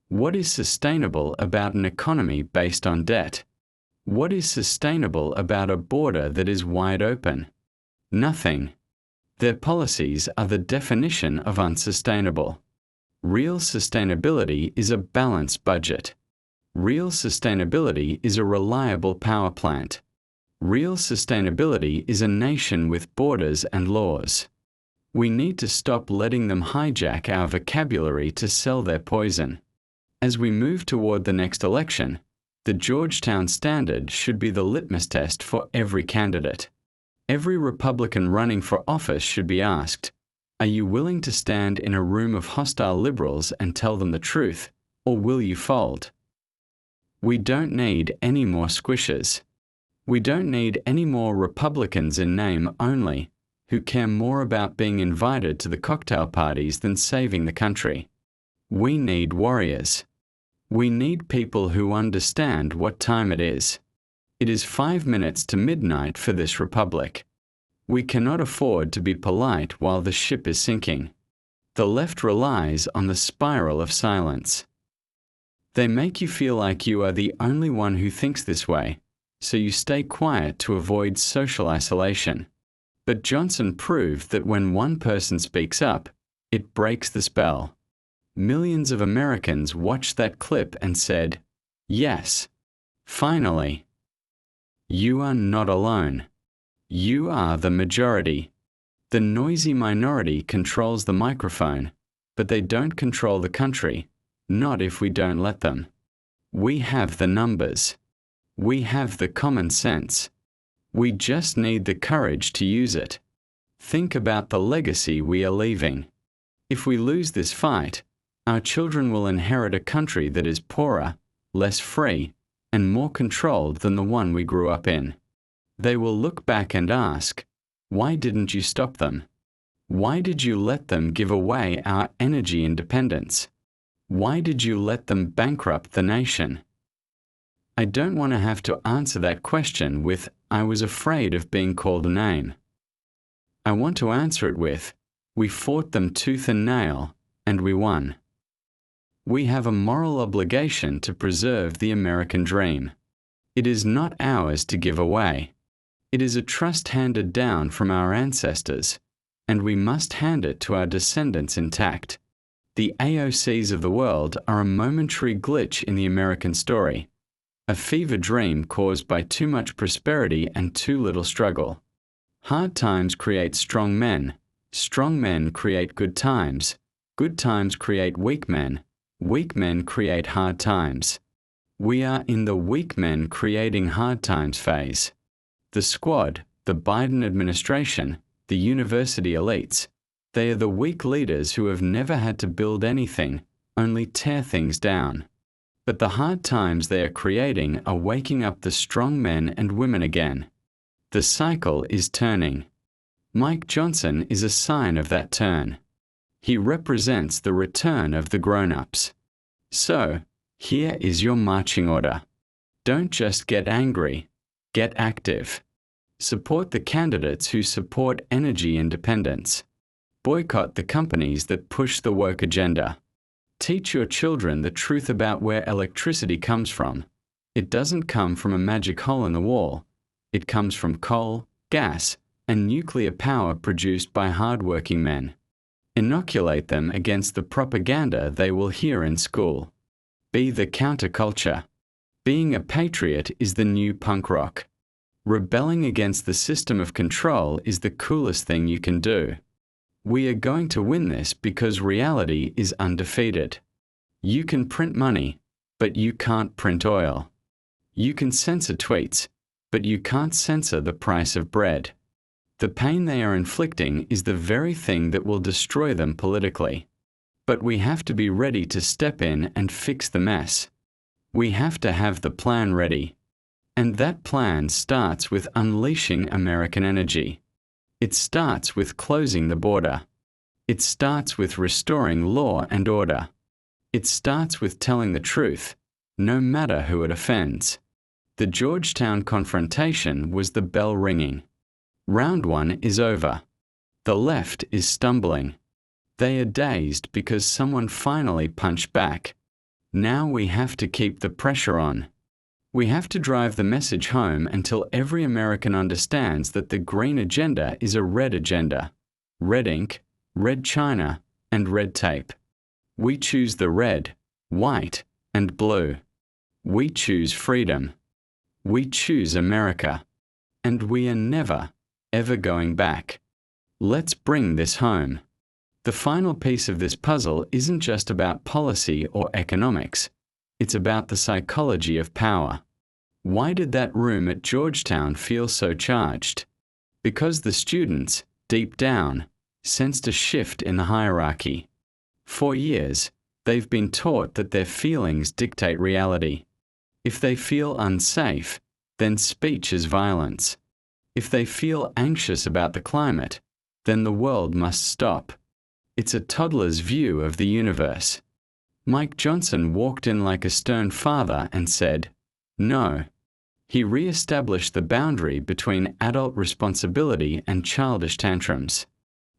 What is sustainable about an economy based on debt? What is sustainable about a border that is wide open? Nothing. Their policies are the definition of unsustainable. Real sustainability is a balanced budget. Real sustainability is a reliable power plant. Real sustainability is a nation with borders and laws. We need to stop letting them hijack our vocabulary to sell their poison. As we move toward the next election, the Georgetown Standard should be the litmus test for every candidate. Every Republican running for office should be asked, are you willing to stand in a room of hostile liberals and tell them the truth, or will you fold? We don't need any more squishers. We don't need any more Republicans in name only, who care more about being invited to the cocktail parties than saving the country. We need warriors. We need people who understand what time it is. It is 5 minutes to midnight for this republic. We cannot afford to be polite while the ship is sinking. The left relies on the spiral of silence. They make you feel like you are the only one who thinks this way, so you stay quiet to avoid social isolation. But Johnson proved that when one person speaks up, it breaks the spell. Millions of Americans watched that clip and said, yes, finally. You are not alone. You are the majority. The noisy minority controls the microphone, but they don't control the country, not if we don't let them. We have the numbers. We have the common sense. We just need the courage to use it. Think about the legacy we are leaving. If we lose this fight, our children will inherit a country that is poorer, less free, and more controlled than the one we grew up in. They will look back and ask, why didn't you stop them? Why did you let them give away our energy independence? Why did you let them bankrupt the nation? I don't want to have to answer that question with, I was afraid of being called a name. I want to answer it with, we fought them tooth and nail, and we won. We have a moral obligation to preserve the American dream. It is not ours to give away. It is a trust handed down from our ancestors, and we must hand it to our descendants intact. The AOCs of the world are a momentary glitch in the American story, a fever dream caused by too much prosperity and too little struggle. Hard times create strong men create good times create weak men create hard times. We are in the weak men creating hard times phase. The squad, the Biden administration, the university elites, they are the weak leaders who have never had to build anything, only tear things down. But the hard times they are creating are waking up the strong men and women again. The cycle is turning. Mike Johnson is a sign of that turn. He represents the return of the grown-ups. So, here is your marching order. Don't just get angry, get active. Support the candidates who support energy independence. Boycott the companies that push the woke agenda. Teach your children the truth about where electricity comes from. It doesn't come from a magic hole in the wall. It comes from coal, gas, and nuclear power produced by hard-working men. Inoculate them against the propaganda they will hear in school. Be the counterculture. Being a patriot is the new punk rock. Rebelling against the system of control is the coolest thing you can do. We are going to win this because reality is undefeated. You can print money, but you can't print oil. You can censor tweets, but you can't censor the price of bread. The pain they are inflicting is the very thing that will destroy them politically. But we have to be ready to step in and fix the mess. We have to have the plan ready. And that plan starts with unleashing American energy. It starts with closing the border. It starts with restoring law and order. It starts with telling the truth, no matter who it offends. The Georgetown confrontation was the bell ringing. Round 1 is over. The left is stumbling. They are dazed because someone finally punched back. Now we have to keep the pressure on. We have to drive the message home until every American understands that the green agenda is a red agenda. Red ink, red China, and red tape. We choose the red, white, and blue. We choose freedom. We choose America. And we are never, ever going back. Let's bring this home. The final piece of this puzzle isn't just about policy or economics. It's about the psychology of power. Why did that room at Georgetown feel so charged? Because the students, deep down, sensed a shift in the hierarchy. For years, they've been taught that their feelings dictate reality. If they feel unsafe, then speech is violence. If they feel anxious about the climate, then the world must stop. It's a toddler's view of the universe. Mike Johnson walked in like a stern father and said, "No." He re-established the boundary between adult responsibility and childish tantrums.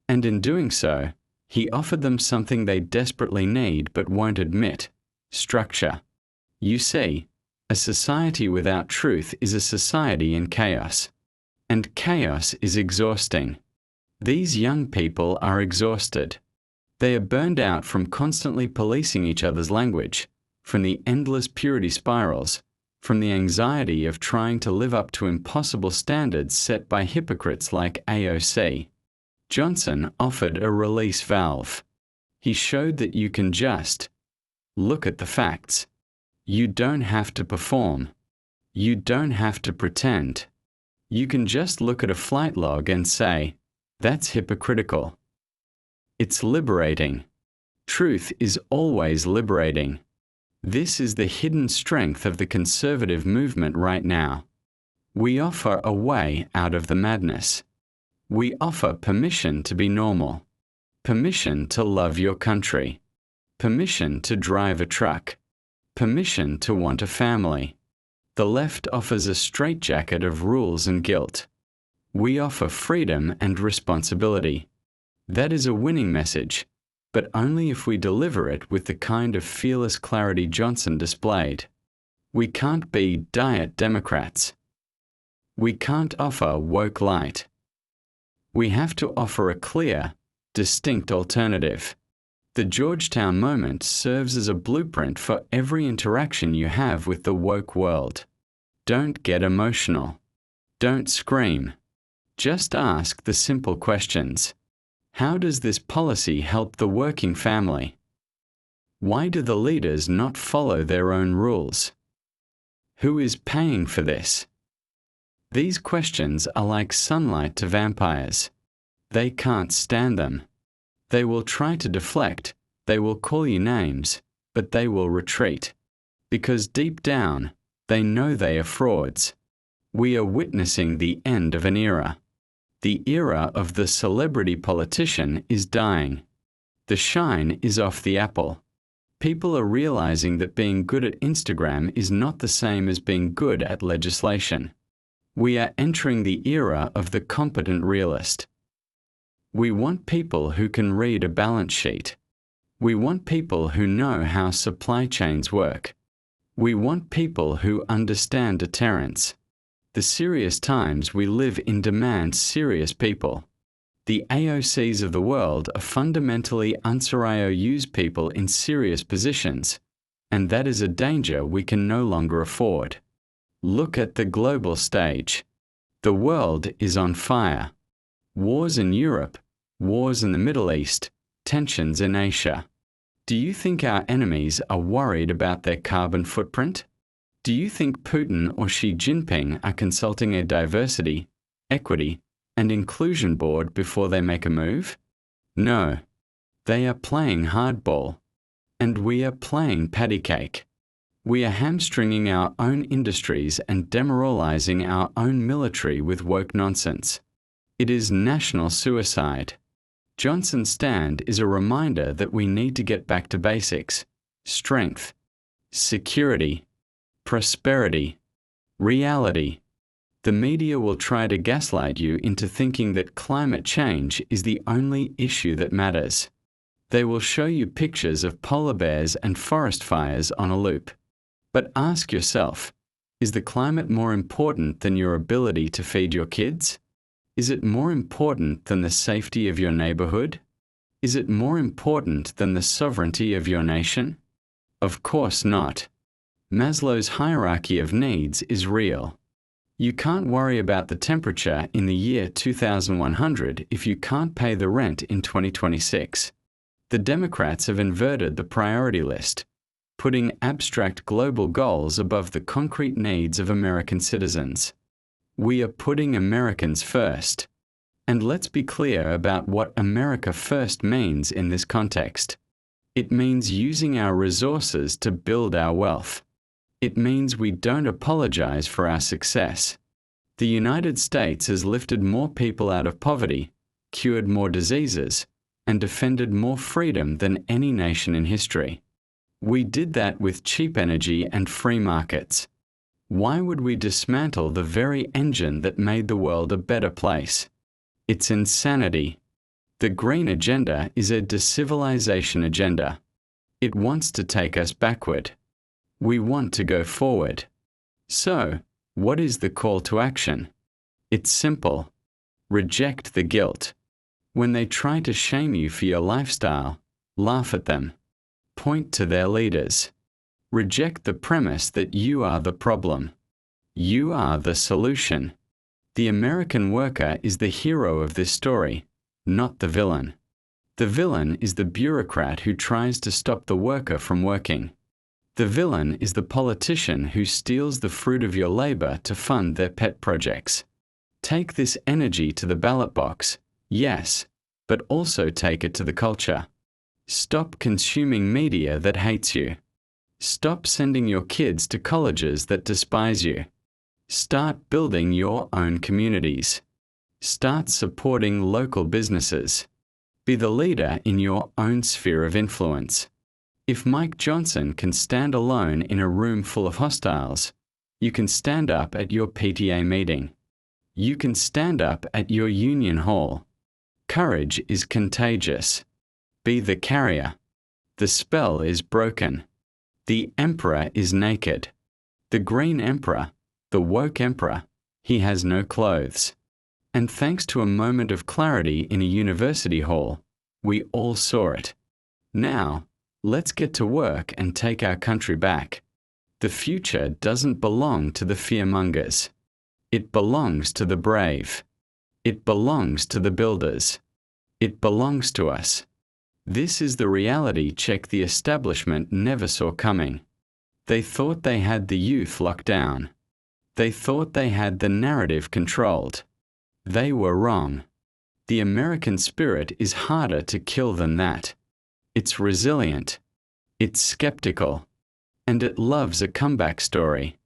And in doing so, he offered them something they desperately need but won't admit: structure. You see, a society without truth is a society in chaos. And chaos is exhausting. These young people are exhausted. They are burned out from constantly policing each other's language, from the endless purity spirals, from the anxiety of trying to live up to impossible standards set by hypocrites like AOC. Johnson offered a release valve. He showed that you can just look at the facts. You don't have to perform. You don't have to pretend. You can just look at a flight log and say, "That's hypocritical." It's liberating. Truth is always liberating. This is the hidden strength of the conservative movement right now. We offer a way out of the madness. We offer permission to be normal. Permission to love your country. Permission to drive a truck. Permission to want a family. The left offers a straitjacket of rules and guilt. We offer freedom and responsibility. That is a winning message, but only if we deliver it with the kind of fearless clarity Johnson displayed. We can't be diet Democrats. We can't offer woke light. We have to offer a clear, distinct alternative. The Georgetown moment serves as a blueprint for every interaction you have with the woke world. Don't get emotional. Don't scream. Just ask the simple questions. How does this policy help the working family? Why do the leaders not follow their own rules? Who is paying for this? These questions are like sunlight to vampires. They can't stand them. They will try to deflect, they will call you names, but they will retreat. Because deep down, they know they are frauds. We are witnessing the end of an era. The era of the celebrity politician is dying. The shine is off the apple. People are realizing that being good at Instagram is not the same as being good at legislation. We are entering the era of the competent realist. We want people who can read a balance sheet. We want people who know how supply chains work. We want people who understand deterrence. The serious times we live in demand serious people. The AOCs of the world are fundamentally Answer IOUs people in serious positions, and that is a danger we can no longer afford. Look at the global stage. The world is on fire. Wars in Europe, wars in the Middle East, tensions in Asia. Do you think our enemies are worried about their carbon footprint? Do you think Putin or Xi Jinping are consulting a diversity, equity, and inclusion board before they make a move? No. They are playing hardball. And we are playing patty cake. We are hamstringing our own industries and demoralizing our own military with woke nonsense. It is national suicide. Johnson's stand is a reminder that we need to get back to basics: strength, security, prosperity, reality. The media will try to gaslight you into thinking that climate change is the only issue that matters. They will show you pictures of polar bears and forest fires on a loop. But ask yourself, is the climate more important than your ability to feed your kids? Is it more important than the safety of your neighborhood? Is it more important than the sovereignty of your nation? Of course not. Maslow's hierarchy of needs is real. You can't worry about the temperature in the year 2100 if you can't pay the rent in 2026. The Democrats have inverted the priority list, putting abstract global goals above the concrete needs of American citizens. We are putting Americans first. And let's be clear about what America first means in this context. It means using our resources to build our wealth. It means we don't apologize for our success. The United States has lifted more people out of poverty, cured more diseases, and defended more freedom than any nation in history. We did that with cheap energy and free markets. Why would we dismantle the very engine that made the world a better place? It's insanity. The green agenda is a decivilization agenda. It wants to take us backward. We want to go forward. So, what is the call to action? It's simple. Reject the guilt. When they try to shame you for your lifestyle, laugh at them. Point to their leaders. Reject the premise that you are the problem. You are the solution. The American worker is the hero of this story, not the villain. The villain is the bureaucrat who tries to stop the worker from working. The villain is the politician who steals the fruit of your labor to fund their pet projects. Take this energy to the ballot box, yes, but also take it to the culture. Stop consuming media that hates you. Stop sending your kids to colleges that despise you. Start building your own communities. Start supporting local businesses. Be the leader in your own sphere of influence. If Mike Johnson can stand alone in a room full of hostiles, you can stand up at your PTA meeting. You can stand up at your union hall. Courage is contagious. Be the carrier. The spell is broken. The emperor is naked. The green emperor, the woke emperor, he has no clothes. And thanks to a moment of clarity in a university hall, we all saw it. Now, let's get to work and take our country back. The future doesn't belong to the fearmongers. It belongs to the brave. It belongs to the builders. It belongs to us. This is the reality check the establishment never saw coming. They thought they had the youth locked down. They thought they had the narrative controlled. They were wrong. The American spirit is harder to kill than that. It's resilient. It's skeptical. And it loves a comeback story.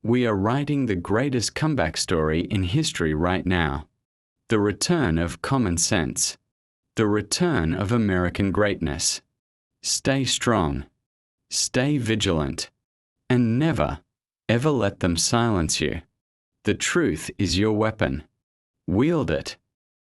We are writing the greatest comeback story in history right now. The return of common sense. The return of American greatness. Stay strong. Stay vigilant. And never, ever let them silence you. The truth is your weapon. Wield it.